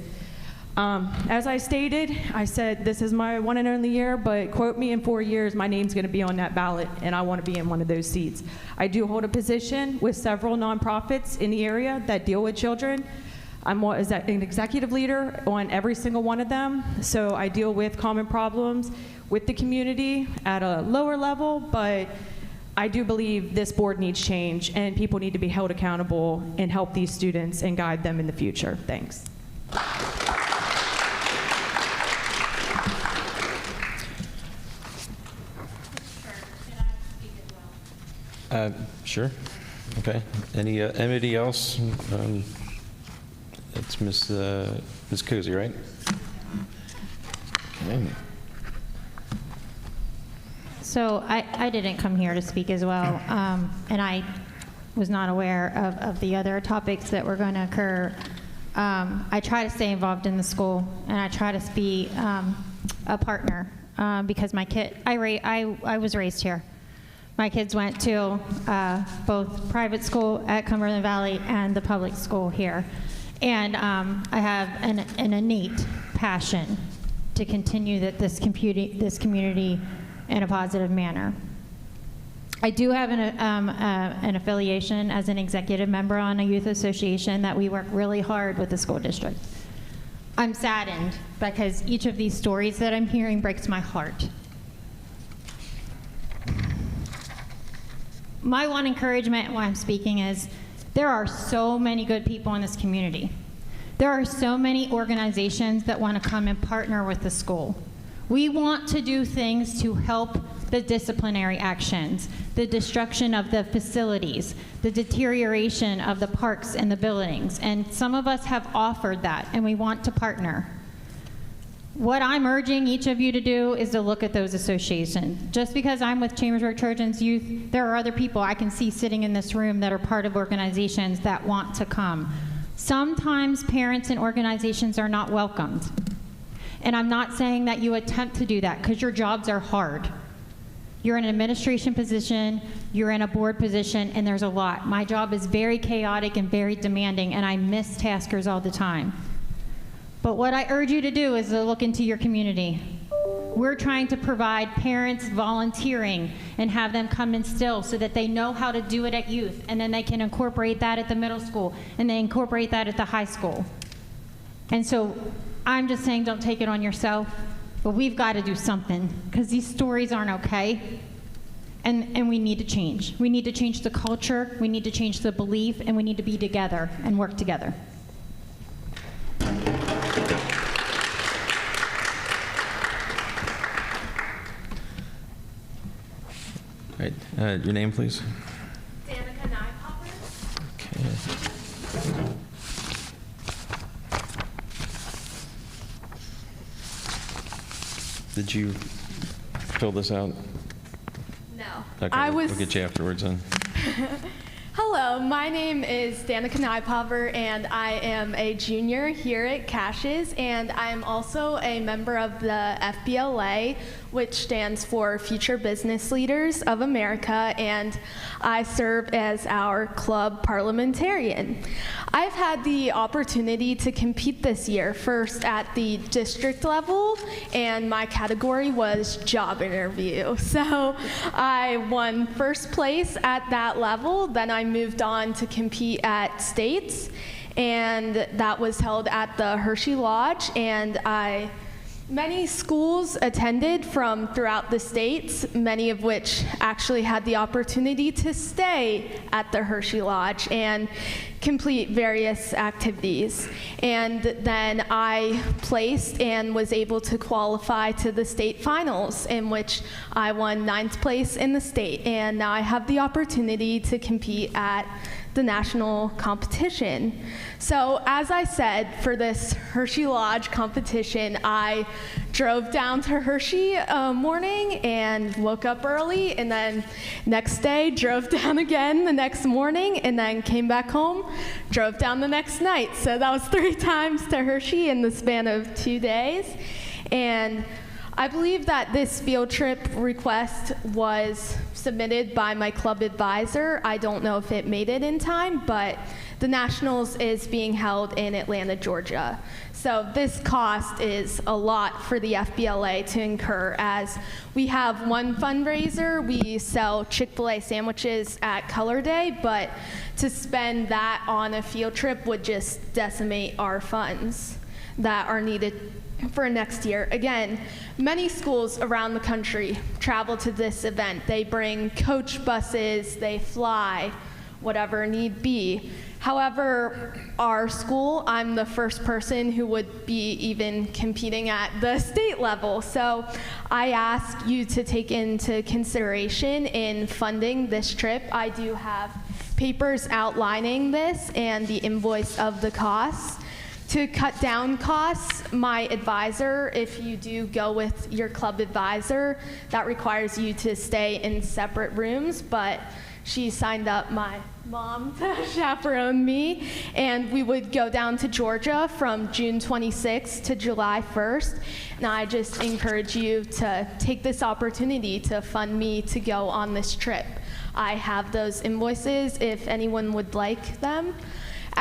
As I stated, I said this is my one and only year, but quote me in 4 years, my name's going to be on that ballot, and I want to be in one of those seats. I do hold a position with several nonprofits in the area that deal with children. I'm an executive leader on every single one of them, so I deal with common problems with the community at a lower level, but I do believe this board needs change, and people need to be held accountable and help these students and guide them in the future. Thanks. Sure. Okay. Anybody else? It's Ms. Cozy, right? Okay. So I didn't come here to speak as well, and I was not aware of the other topics that were going to occur. I try to stay involved in the school, and I try to be a partner because my kid, I was raised here. My kids went to both private school at Cumberland Valley and the public school here. And I have an innate passion to continue this community in a positive manner. I do have an affiliation as an executive member on a youth association that we work really hard with the school district. I'm saddened because each of these stories that I'm hearing breaks my heart. My one encouragement while I'm speaking is there are so many good people in this community. There are so many organizations that want to come and partner with the school. We want to do things to help the disciplinary actions, the destruction of the facilities, the deterioration of the parks and the buildings, and some of us have offered that, and we want to partner. What I'm urging each of you to do is to look at those associations. Just because I'm with Chambersburg Trojans Youth, there are other people I can see sitting in this room that are part of organizations that want to come. Sometimes parents and organizations are not welcomed. And I'm not saying that you attempt to do that, because your jobs are hard. You're in an administration position, you're in a board position, and there's a lot. My job is very chaotic and very demanding, and I miss taskers all the time. But what I urge you to do is to look into your community. We're trying to provide parents volunteering and have them come instill so that they know how to do it at youth, and then they can incorporate that at the middle school, and they incorporate that at the high school. And so I'm just saying, don't take it on yourself, but we've got to do something, because these stories aren't okay, and we need to change. We need to change the culture, we need to change the belief, and we need to be together and work together. All right, your name, please. Danica Nypopper. Okay. Did you fill this out? No. Okay, we'll get you afterwards then. Hello, my name is Danica Nypopper, and I am a junior here at Caches, and I'm also a member of the FBLA, which stands for Future Business Leaders of America, and I serve as our club parliamentarian. I've had the opportunity to compete this year, first at the district level, and my category was job interview. So I won first place at that level, then I moved on to compete at states, and that was held at the Hershey Lodge, and many schools attended from throughout the states, many of which actually had the opportunity to stay at the Hershey Lodge and complete various activities. And then I placed and was able to qualify to the state finals, in which I won 9th place in the state. And now I have the opportunity to compete at the national competition. So as I said, for this Hershey Lodge competition, I drove down to Hershey morning and woke up early, and then next day drove down again the next morning, and then came back home, drove down the next night. So that was 3 times to Hershey in the span of 2 days. And I believe that this field trip request was submitted by my club advisor. I don't know if it made it in time, but the Nationals is being held in Atlanta, Georgia. So this cost is a lot for the FBLA to incur, as we have one fundraiser. We sell Chick-fil-A sandwiches at Color Day, but to spend that on a field trip would just decimate our funds that are needed for next year. Again, many schools around the country travel to this event. They bring coach buses, they fly, whatever need be. However, our school, I'm the first person who would be even competing at the state level. So I ask you to take into consideration in funding this trip. I do have papers outlining this and the invoice of the costs. To cut down costs, my advisor, if you do go with your club advisor, that requires you to stay in separate rooms, but she signed up my mom to chaperone me, and we would go down to Georgia from June 26th to July 1st. And I just encourage you to take this opportunity to fund me to go on this trip. I have those invoices if anyone would like them.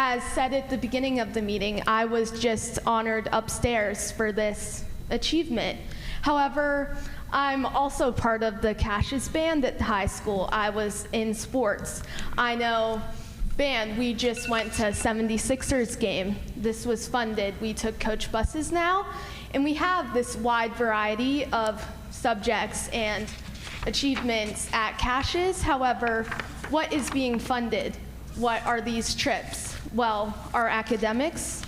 As said at the beginning of the meeting, I was just honored upstairs for this achievement. However, I'm also part of the Cassius band at the high school. I was in sports. I know band, we just went to 76ers game. This was funded. We took coach buses now, and we have this wide variety of subjects and achievements at Cassius. However, what is being funded? What are these trips? Well, our academics.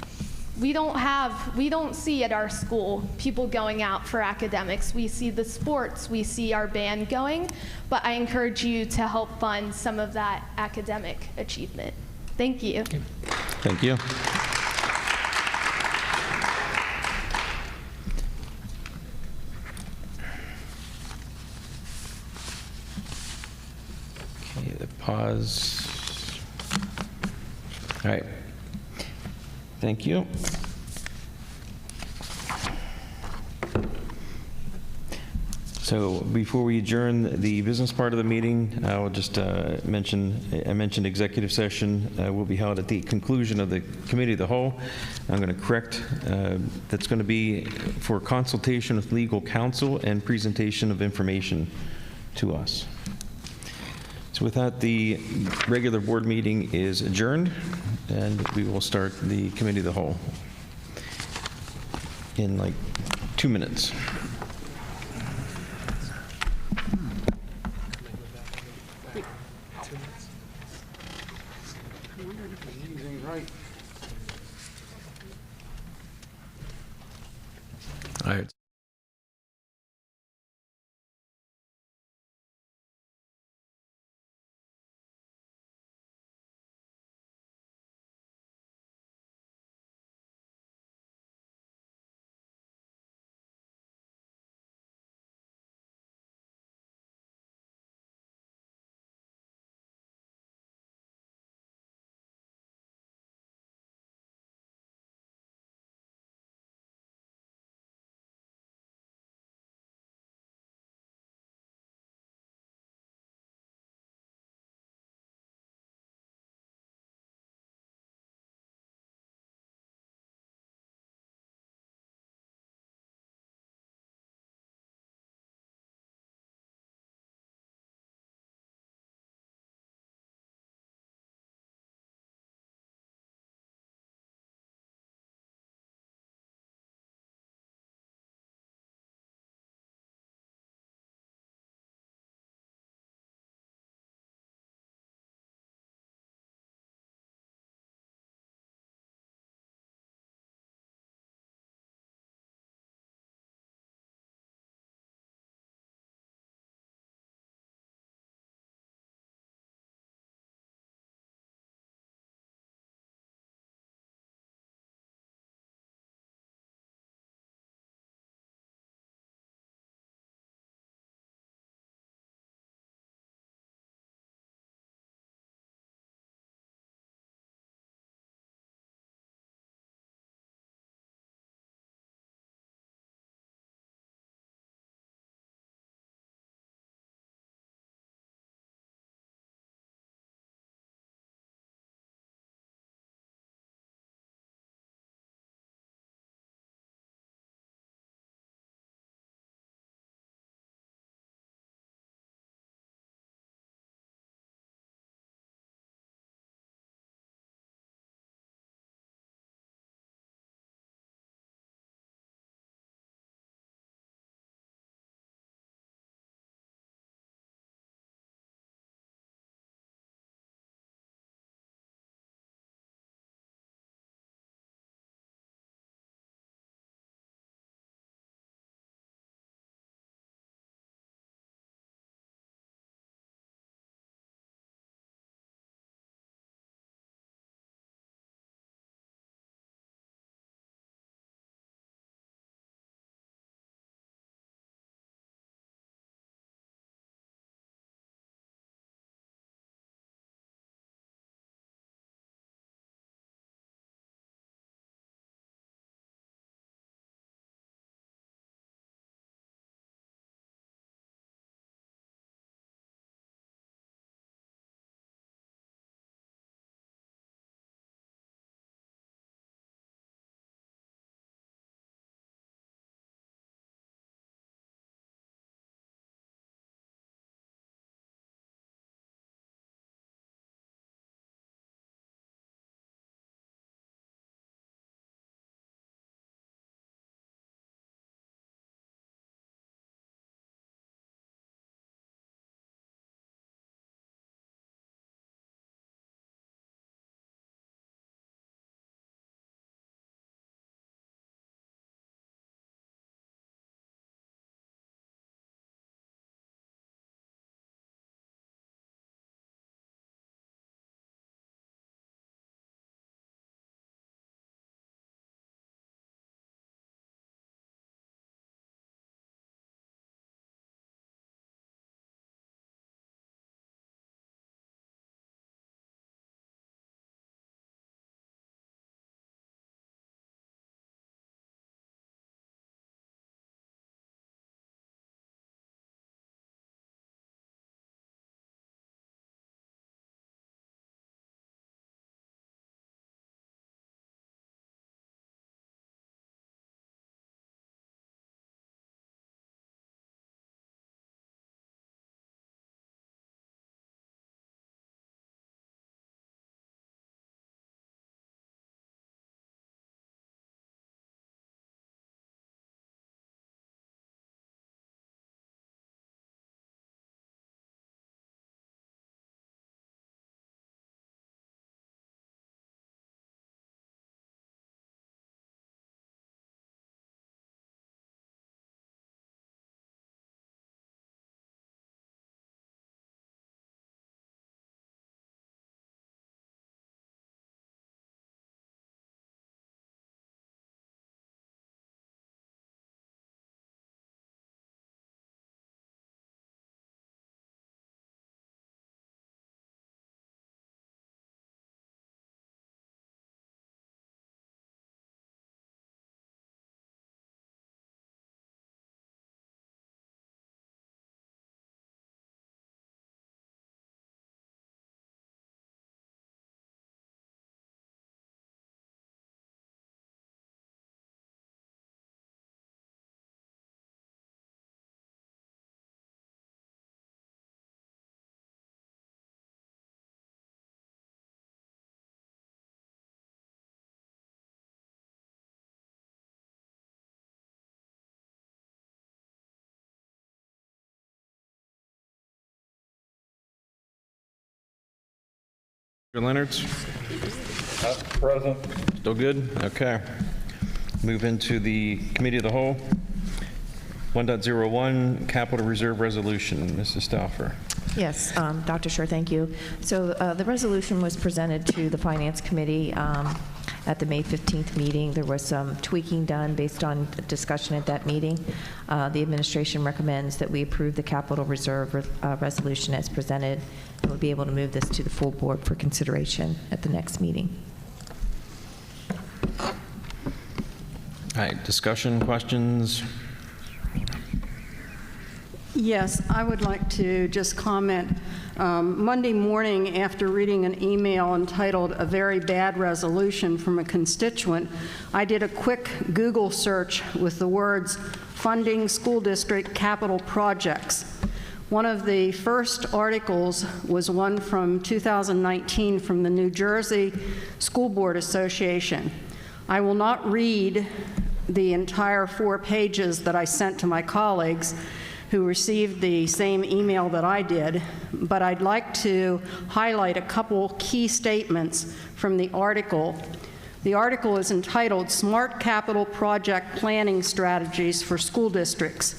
We don't see at our school people going out for academics. We see the sports, we see our band going, but I encourage you to help fund some of that academic achievement. Thank you. Thank you. Okay, the pause. All right. Thank you. So before we adjourn the business part of the meeting, I will just I mentioned executive session will be held at the conclusion of the committee of the whole. I'm going to correct, that's going to be for consultation with legal counsel and presentation of information to us. So with that, the regular board meeting is adjourned, and we will start the committee of the whole in like 2 minutes. All right. Mr. Leonard's? Present. Still good? Okay. Move into the Committee of the Whole. 1.01, Capital Reserve Resolution. Mrs. Stauffer. Yes, Dr. Scher, thank you. So the resolution was presented to the Finance Committee at the May 15th meeting. There was some tweaking done based on discussion at that meeting. The administration recommends that we approve the Capital Reserve resolution as presented, and we'll be able to move this to the full board for consideration at the next meeting. All right, discussion, questions? Yes, I would like to just comment. Monday morning, after reading an email entitled "A Very Bad Resolution" from a constituent, I did a quick Google search with the words "funding school district capital projects." One of the first articles was one from 2019 from the New Jersey School Board Association. I will not read the entire 4 pages that I sent to my colleagues who received the same email that I did, but I'd like to highlight a couple key statements from the article. The article is entitled "Smart Capital Project Planning Strategies for School Districts."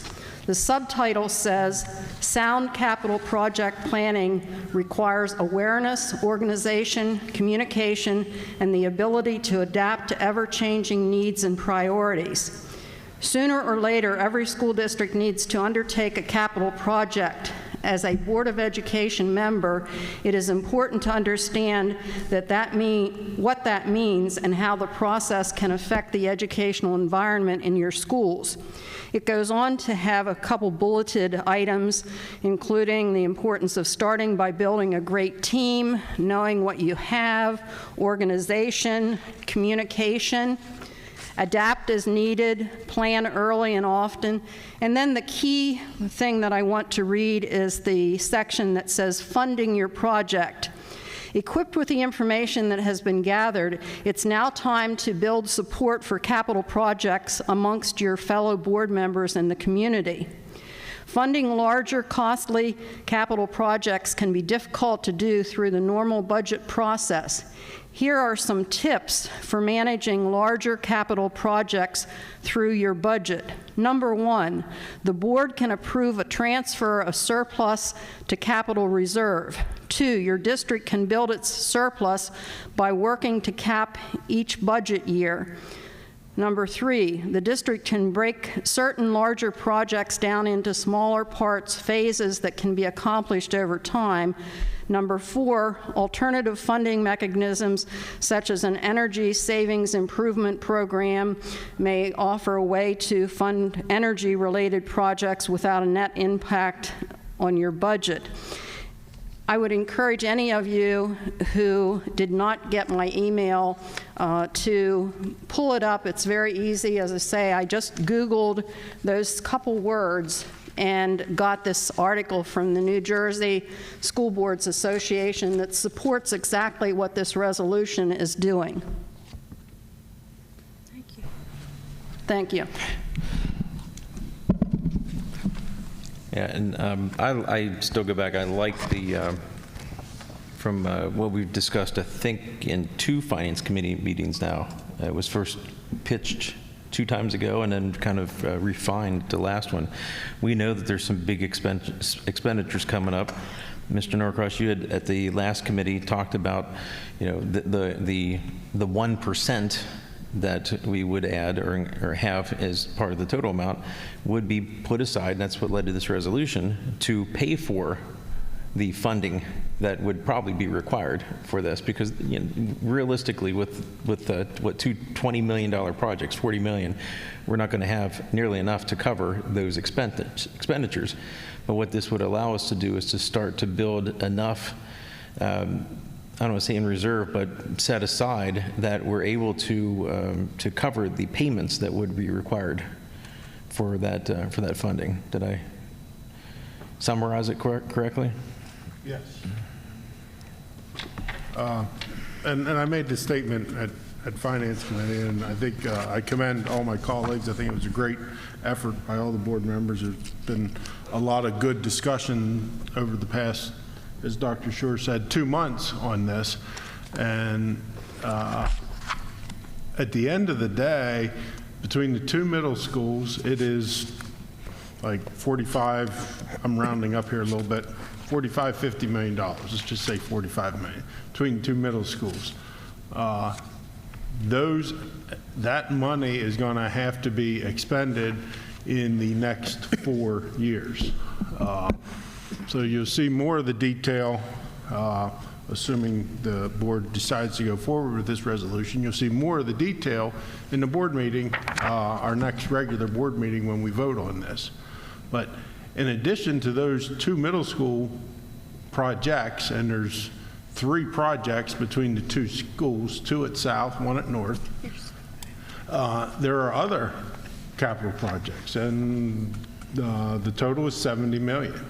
The subtitle says, "Sound capital project planning requires awareness, organization, communication, and the ability to adapt to ever-changing needs and priorities. Sooner or later, every school district needs to undertake a capital project. As a Board of Education member, it is important to understand what that means and how the process can affect the educational environment in your schools." It goes on to have a couple bulleted items, including the importance of starting by building a great team, knowing what you have, organization, communication, adapt as needed, plan early and often. And then the key thing that I want to read is the section that says funding your project. Equipped with the information that has been gathered, it's now time to build support for capital projects amongst your fellow board members and the community. Funding larger, costly capital projects can be difficult to do through the normal budget process. Here are some tips for managing larger capital projects through your budget. Number 1, the board can approve a transfer of surplus to capital reserve. 2, your district can build its surplus by working to cap each budget year. Number 3, the district can break certain larger projects down into smaller parts, phases that can be accomplished over time. Number 4, alternative funding mechanisms such as an energy savings improvement program may offer a way to fund energy-related projects without a net impact on your budget. I would encourage any of you who did not get my email to pull it up. It's very easy. As I say, I just Googled those couple words and got this article from the New Jersey School Boards Association that supports exactly what this resolution is doing. Thank you. Thank you. Yeah, and I still go back. I like the, from what we've discussed, I think, in 2 Finance Committee meetings now. It was first pitched 2 times ago and then kind of refined the last one. We know that there's some big expenditures coming up. Mr. Norcross, you had at the last committee talked about, you know, the 1% that we would add or have as part of the total amount would be put aside, and that's what led to this resolution, to pay for the funding that would probably be required for this, because you know, realistically with what 2 $20 million projects, 40 million, we're not going to have nearly enough to cover those expenditures. But what this would allow us to do is to start to build enough, I don't want to say in reserve, but set aside that we're able to cover the payments that would be required for that funding. Did I summarize it correctly? Yes. And I made this statement at Finance Committee, and I think I commend all my colleagues. I think it was a great effort by all the board members. There's been a lot of good discussion over the past as Dr. Shore said, 2 months on this. And at the end of the day, between the 2 middle schools, it is like 45, I'm rounding up here a little bit, $50 million. Let's just say 45 million between the 2 middle schools. That money is going to have to be expended in the next 4 years. So you'll see more of the detail, assuming the board decides to go forward with this resolution. You'll see more of the detail in the board meeting, our next regular board meeting when we vote on this. But in addition to those 2 middle school projects, and there's 3 projects between the 2 schools, 2 at South, 1 at North, there are other capital projects, and the total is $70 million.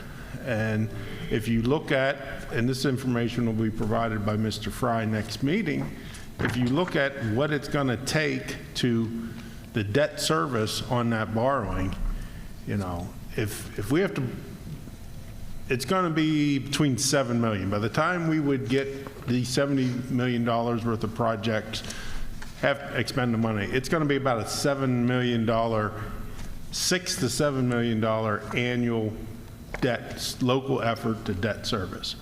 And if you look at, and this information will be provided by Mr. Fry next meeting, if you look at what it's going to take to the debt service on that borrowing, you know, if we have to, it's going to be between $7 million. By the time we would get the $70 million worth of projects, have to expend the money, it's going to be about a $7 million, $6 to $7 million annual debt, local effort to debt service.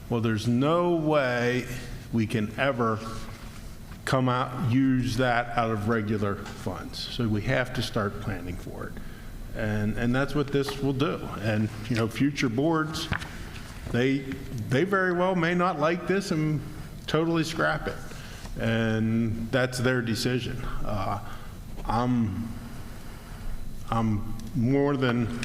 Well, there's no way we can ever come out, use that out of regular funds. So we have to start planning for it. And that's what this will do. And, you know, future boards, they very well may not like this and totally scrap it. And that's their decision. I'm more than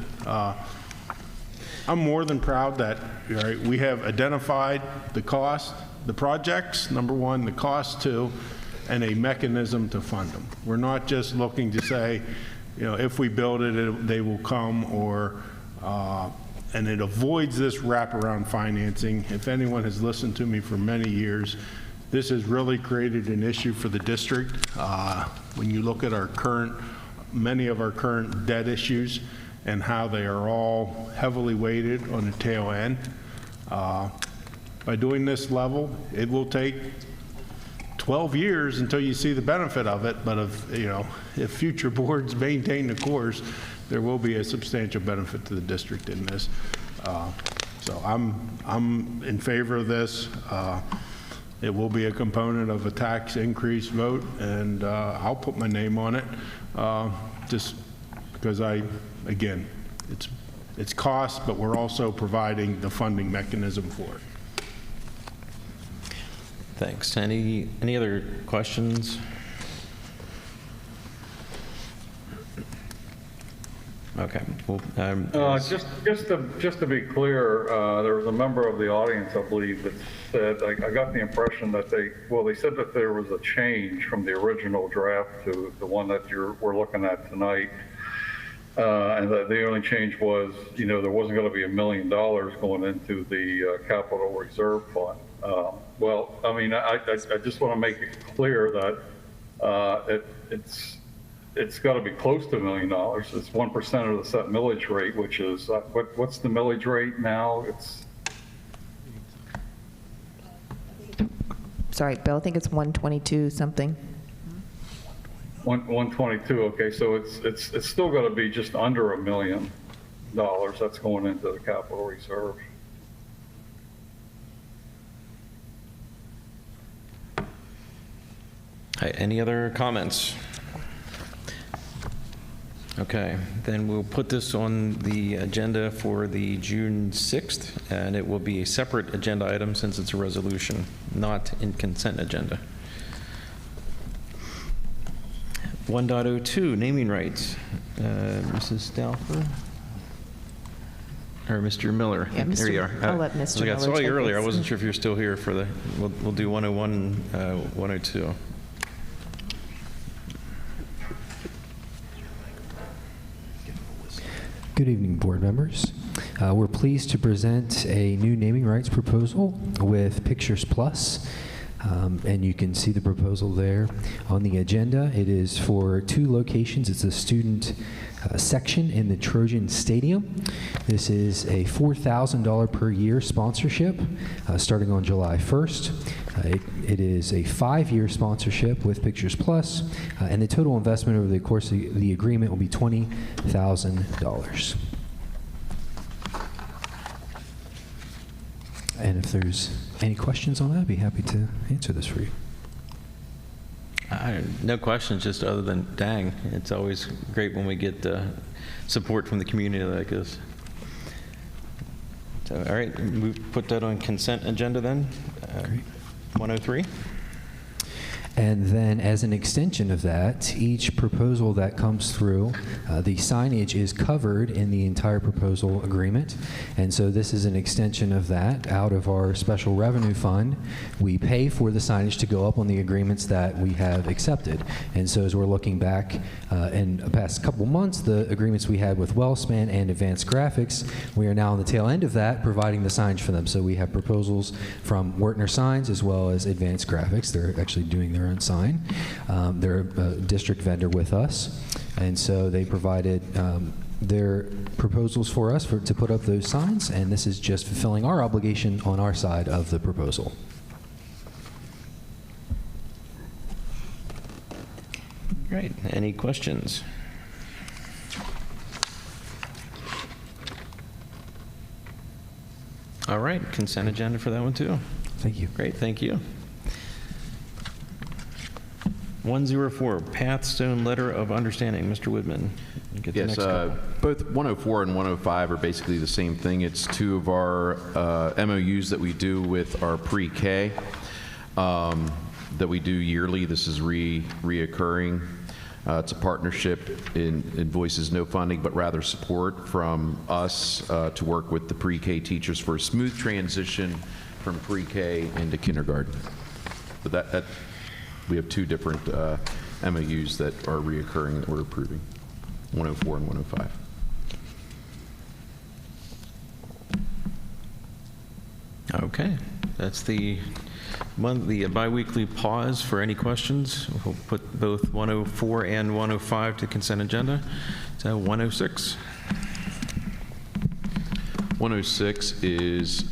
proud that, right, we have identified the cost, the projects, number one, the cost two, and a mechanism to fund them. We're not just looking to say, you know, if we build it, they will come, or, and it avoids this wraparound financing. If anyone has listened to me for many years, this has really created an issue for the district. When you look at our many of our current debt issues and how they are all heavily weighted on the tail end. By doing this level, it will take 12 years until you see the benefit of it, but if future boards maintain the course, there will be a substantial benefit to the district in this. So I'm in favor of this. It will be a component of a tax increase vote, and I'll put my name on it, just because again, it's cost, but we're also providing the funding mechanism for it. Thanks. Any other questions? Okay. Well, just to be clear, there was a member of the audience, I believe, that said, I got the impression that they said that there was a change from the original draft to the one that we're looking at tonight. And that the only change was, there wasn't going to be $1 million going into the capital reserve fund. Well, I mean, I just want to make it clear that it's got to be close to $1 million. It's 1% of the set millage rate, which is what's the millage rate now? It's sorry, Bill. I think it's 122 something. 122. Okay, so it's still got to be just under $1 million that's going into the capital reserve. Hi, any other comments? Okay, then we'll put this on the agenda for the June 6th, and it will be a separate agenda item since it's a resolution, not in consent agenda. 1.02, naming rights. Mrs. Stalfer? Or Mr. Miller? Yeah, There you are. I'll let Mr. Miller I saw you take earlier. I this. wasn't sure if you were still here for we'll do 101, 102. Good evening, board members. We're pleased to present a new naming rights proposal with Pictures Plus. And you can see the proposal there on the agenda. It is for 2 locations. It's a student section in the Trojan Stadium. This is a $4,000 per year sponsorship starting on July 1st. It is a 5-year sponsorship with Pictures Plus, and the total investment over the course of the agreement will be $20,000. And if there's any questions on that, I'd be happy to answer this for you. No questions, just other than, dang, it's always great when we get support from the community like this. So, all right, we put that on consent agenda then. 103. And then as an extension of that, each proposal that comes through, the signage is covered in the entire proposal agreement. And so this is an extension of that. Out of our special revenue fund, we pay for the signage to go up on the agreements that we have accepted. And so as we're looking back in the past couple months, the agreements we had with Wellspan and Advanced Graphics, we are now on the tail end of that, providing the signage for them. So we have proposals from Wertner Signs as well as Advanced Graphics. They're actually doing their own sign. They're a district vendor with us, and so they provided their proposals for us to put up those signs, and this is just fulfilling our obligation on our side of the proposal. Great. Any questions? All right, consent agenda for that one too. Thank you. Great, thank you. 104, Pathstone Letter of Understanding. Mr. Woodman, you get the next couple. Both 104 and 105 are basically the same thing. It's 2 of our MOUs that we do with our pre-K that we do yearly. This is reoccurring. It's a partnership. It invoices no funding, but rather support from us to work with the pre-K teachers for a smooth transition from pre-K into kindergarten. But that we have 2 different MOUs that are reoccurring that we're approving, 104 and 105. Okay, that's the biweekly pause for any questions. We'll put both 104 and 105 to consent agenda. So 106. 106 is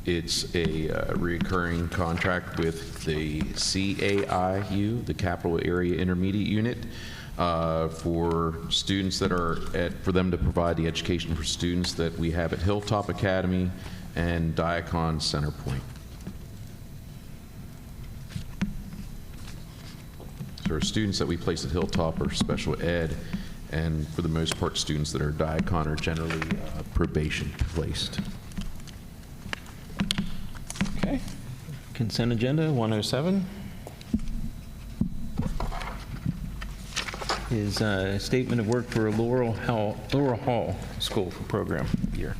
it's a recurring contract with the CAIU, the Capital Area Intermediate Unit, for students that are for them to provide the education for students that we have at Hilltop Academy and Diacon Centerpoint. So our students that we place at Hilltop are special ed, and for the most part, students that are Diacon are generally probation placed. Okay. Consent agenda 107 is a statement of work for Laurel Hall School for program year.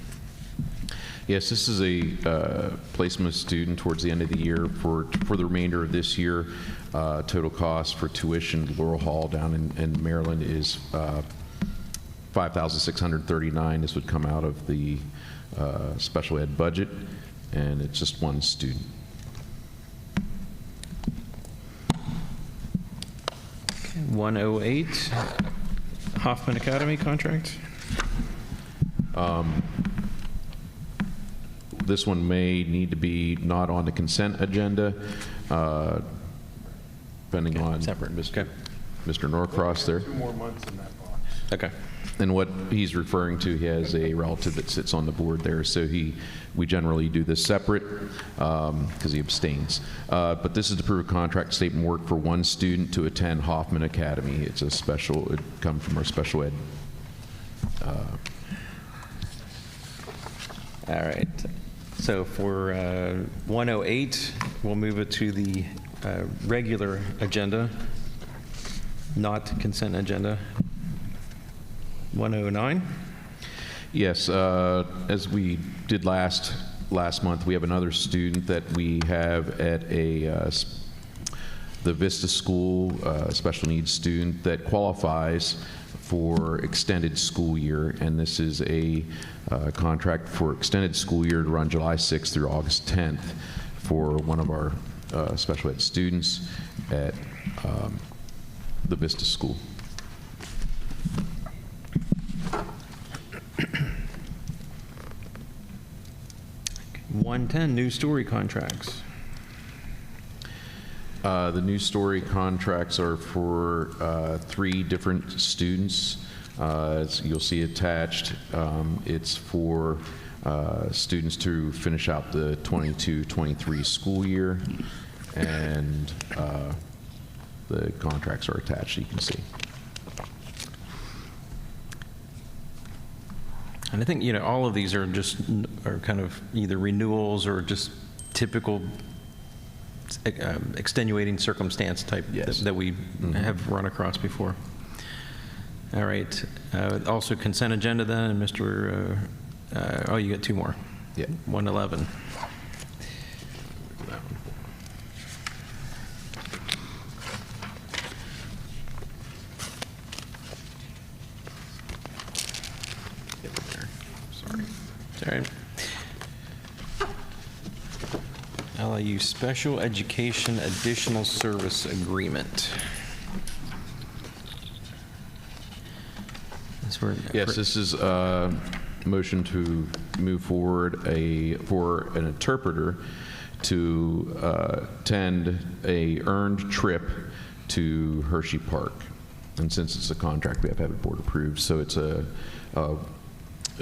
Yes, this is a placement student towards the end of the year for the remainder of this year. Total cost for tuition Laurel Hall down in Maryland is $5,639. This would come out of the special ed budget, and it's just 1 student. Okay, 108, Hoffman Academy contract. This one may need to be not on the consent agenda, depending on Mr. Norcross there. 2 more months in that box. Okay. And what he's referring to, he has a relative that sits on the board there, so we generally do this separate because he abstains. But this is to approve a contract statement work for 1 student to attend Hoffman Academy. It's a special, it comes from our special ed. All right. So for 108, we'll move it to the regular agenda, not consent agenda. 109. Yes, as we did last month, we have another student that we have at the Vista School, special needs student that qualifies for extended school year, and this is a contract for extended school year to run July 6th through August 10th. for one of our special ed students at the Vista School. News story contracts. The news story contracts are for 3 different students. As you'll see attached, it's for students to finish out the 22-23 school year, and the contracts are attached, you can see. And I think, you know, all of these are kind of either renewals or just typical extenuating circumstance type that we have run across before. All right. Also consent agenda then, and Mr. Oh, you got 2 more. Yeah. 111. Sorry. LIU Special Education Additional Service Agreement. Yes, this is a motion to move forward for an interpreter to attend a earned trip to Hershey Park. And since it's a contract, we have to have it board approved. So it's a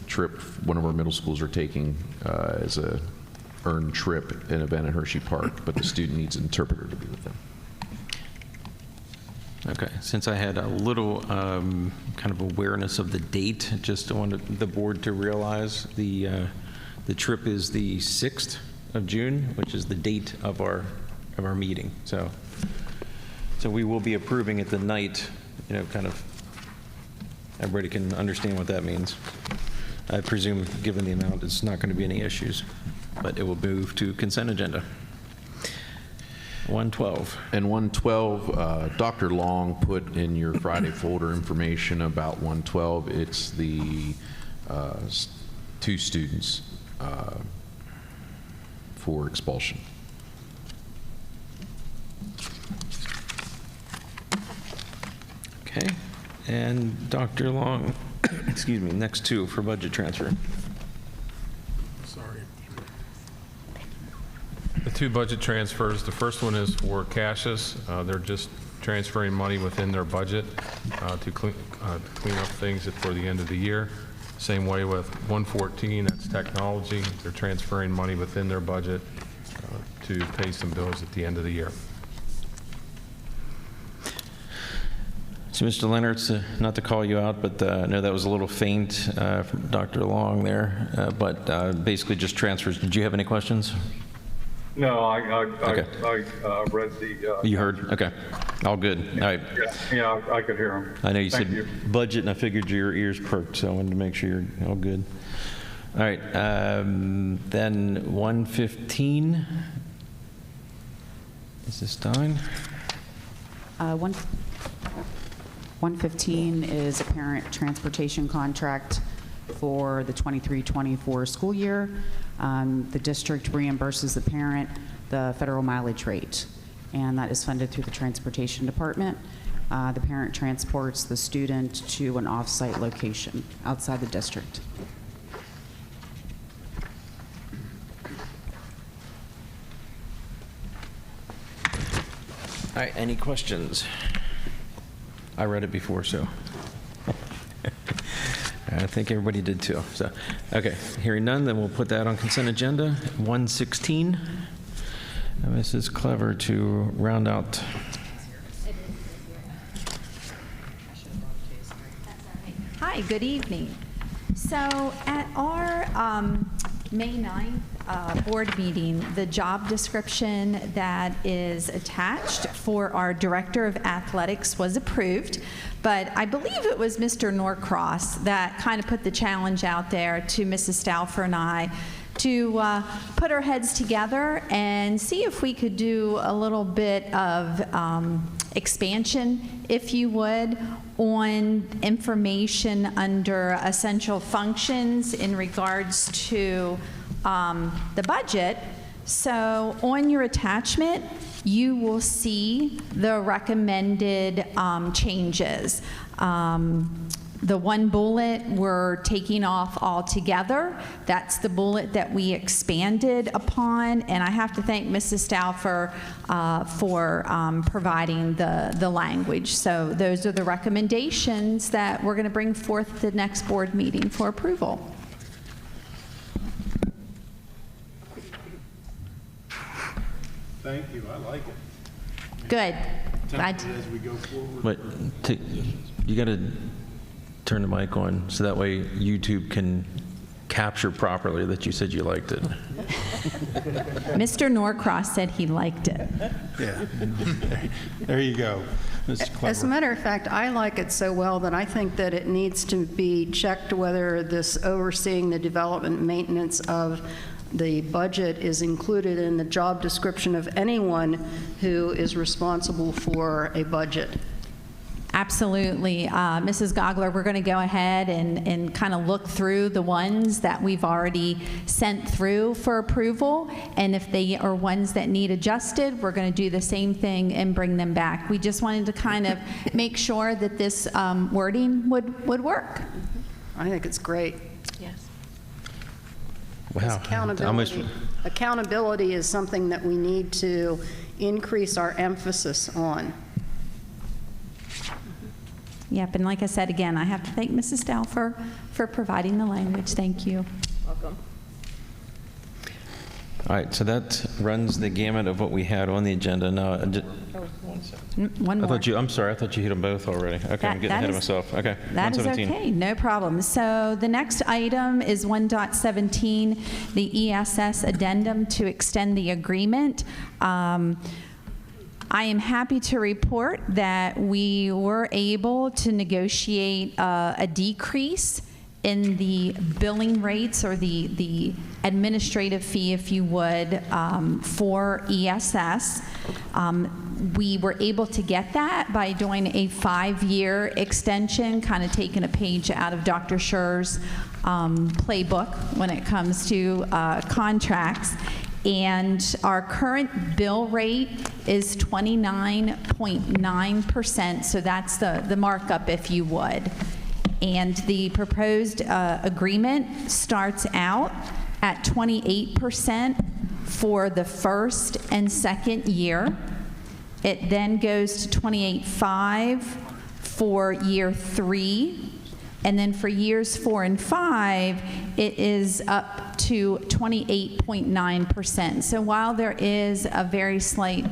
trip one of our middle schools are taking as a earned trip, an event at Hershey Park, but the student needs an interpreter to be with them. Okay, since I had a little kind of awareness of the date, just wanted the board to realize the trip is the 6th of June, which is the date of our meeting. So we will be approving it the night, you know, kind of everybody can understand what that means. I presume, given the amount, it's not going to be any issues, but it will move to consent agenda. 112. And 112, Dr. Long put in your Friday folder information about 112. It's the 2 students for expulsion. Okay. And Dr. Long, excuse me, next 2 for budget transfer. Sorry. The 2 budget transfers, the first one is for Cassius. They're just transferring money within their budget to clean up things for the end of the year. Same way with 114, that's technology. They're transferring money within their budget to pay some bills at the end of the year. So, Mr. Leonard's, not to call you out, but I know that was a little faint from Dr. Long there, but basically just transfers. Did you have any questions? No, I Okay. read the. You heard? Okay. All good. All right. Yeah, I could hear him. I know you Thank said budget, and I figured your ears perked, so I wanted to make sure you're all good. All right. Then 115. Is this Stein? 115 is a parent transportation contract for the 23-24 school year. The district reimburses the parent the federal mileage rate, and that is funded through the transportation department. The parent transports the student to an off-site location outside the district. All right, any questions? I read it before, so I think everybody did too. So, okay, hearing none, then we'll put that on consent agenda. 116. Mrs. Clever to round out. Hi, good evening. So at our May 9th board meeting, the job description that is attached for our Director of Athletics was approved, but I believe it was Mr. Norcross that kind of put the challenge out there to Mrs. Stauffer and I to put our heads together and see if we could do a little bit of expansion, if you would, on information under essential functions in regards to the budget, So on your attachment, you will see the recommended changes. The one bullet we're taking off altogether. That's the bullet that we expanded upon, and I have to thank Mrs. Stauffer for providing the language. So those are the recommendations that we're going to bring forth at the next board meeting for approval. Thank you, I like it. Good. Glad as we go forward. But you got to turn the mic on so that way YouTube can capture properly that you said you liked it. Mr. Norcross said he liked it. Yeah. There you go. That's clever. As a matter of fact, I like it so well that I think that it needs to be checked whether this overseeing the development and maintenance of the budget is included in the job description of anyone who is responsible for a budget. Absolutely. Mrs. Gogler, we're going to go ahead and kind of look through the ones that we've already sent through for approval, and if they are ones that need adjusted, we're going to do the same thing and bring them back. We just wanted to kind of make sure that this wording would work. I think it's great. Yes. Wow. Accountability is something that we need to increase our emphasis on. Yep, and like I said again, I have to thank Mrs. Stauffer for providing the language. Thank you. Welcome. All right, so that runs the gamut of what we had on the agenda. Now, One more. I'm sorry, I thought you hit them both already. Okay, I'm getting ahead of myself. Okay, That is 117. okay, no problem. So the next item is 1.17, the ESS addendum to extend the agreement. I am happy to report that we were able to negotiate a decrease in the billing rates, or the administrative fee, if you would, for ESS. We were able to get that by doing a 5-year extension, kind of taking a page out of Dr. Scher's playbook when it comes to contracts. And our current bill rate is 29.9%, so that's the markup, if you would. And the proposed agreement starts out at 28% for the first and second year. It then goes to 28.5% for year 3. And then for years 4 and 5, it is up to 28.9%. So while there is a very slight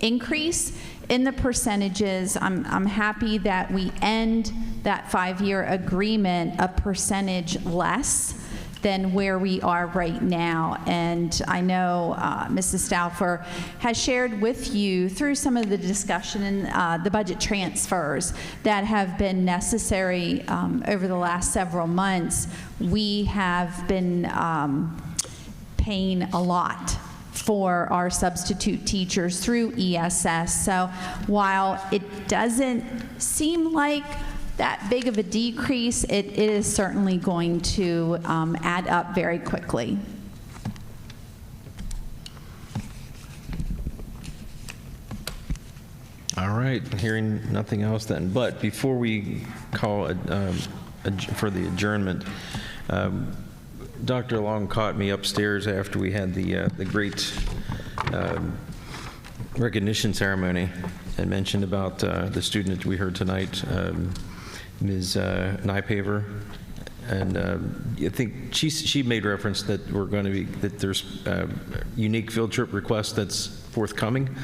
increase in the percentages, I'm happy that we end that 5-year agreement a percentage less than where we are right now. And I know Mrs. Stauffer has shared with you through some of the discussion in the budget transfers that have been necessary over the last several months. We have been paying a lot for our substitute teachers through ESS. So while it doesn't seem like that big of a decrease, it is certainly going to add up very quickly. All right, hearing nothing else then. But before we call for the adjournment, Dr. Long caught me upstairs after we had the great recognition ceremony and mentioned about the student that we heard tonight, Ms. Nypaver, and I think she made reference that there's a unique field trip request that's forthcoming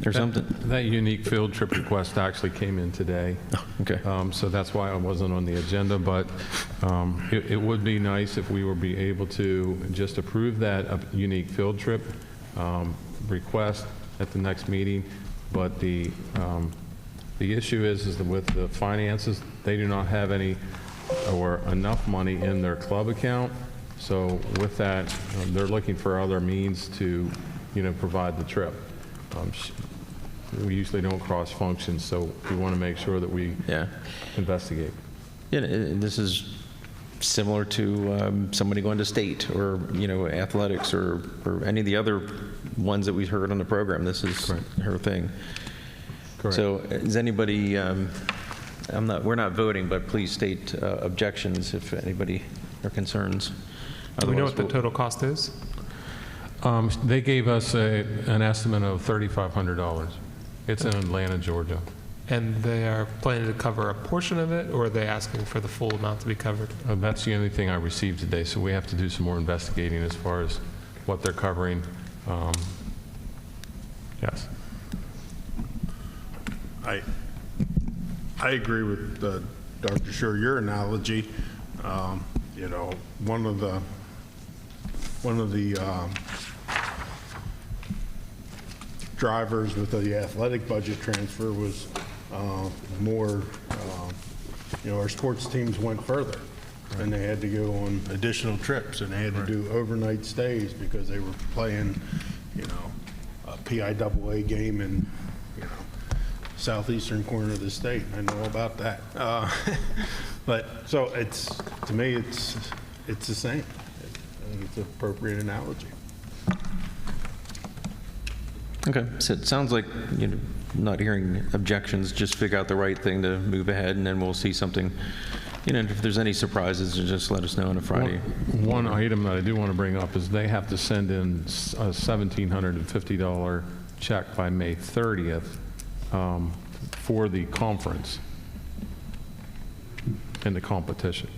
or something. That unique field trip request actually came in today. Okay. So that's why I wasn't on the agenda, but it would be nice if we would be able to just approve that unique field trip request at the next meeting. But the issue is that with the finances, they do not have any or enough money in their club account. So with that, they're looking for other means to, provide the trip. We usually don't cross functions, so we want to make sure that we investigate. Yeah, this is similar to somebody going to state or, athletics or any of the other ones that we heard on the program. This is her thing. Correct. So is anybody, we're not voting, but please state objections if anybody or concerns. Do we know Otherwise, what the we'll- total cost is? They gave us an estimate of $3,500. It's in Atlanta, Georgia. And they are planning to cover a portion of it, or are they asking for the full amount to be covered? That's the only thing I received today, so we have to do some more investigating as far as what they're covering. Yes. I agree with Dr. Schur, your analogy. One of the drivers with the athletic budget transfer was more, our sports teams went further, and they had to go on additional trips, and they had to do overnight stays because they were playing, a PIAA game in, southeastern corner of the state. I know about that. But so to me, it's the same. I think it's an appropriate analogy. Okay, so it sounds like, not hearing objections, just figure out the right thing to move ahead, and then we'll see something. If there's any surprises, just let us know on a Friday. One item that I do want to bring up is they have to send in a $1,750 check by May 30th for the conference and the competition.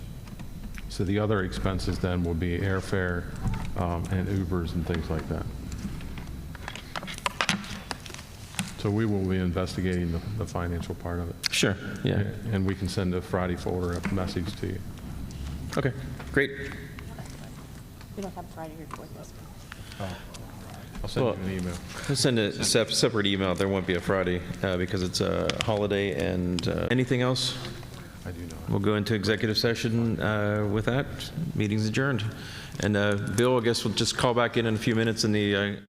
So the other expenses then will be airfare and Ubers and things like that. So we will be investigating the financial part of it. Sure, yeah. And we can send a Friday forward a message to you. Okay, great. We don't have a Friday report this week. I'll send you an email. I'll send a separate email. There won't be a Friday because it's a holiday. And anything else? I do not. We'll go into executive session with that. Meeting's adjourned. And Bill, I guess we'll just call back in a few minutes in the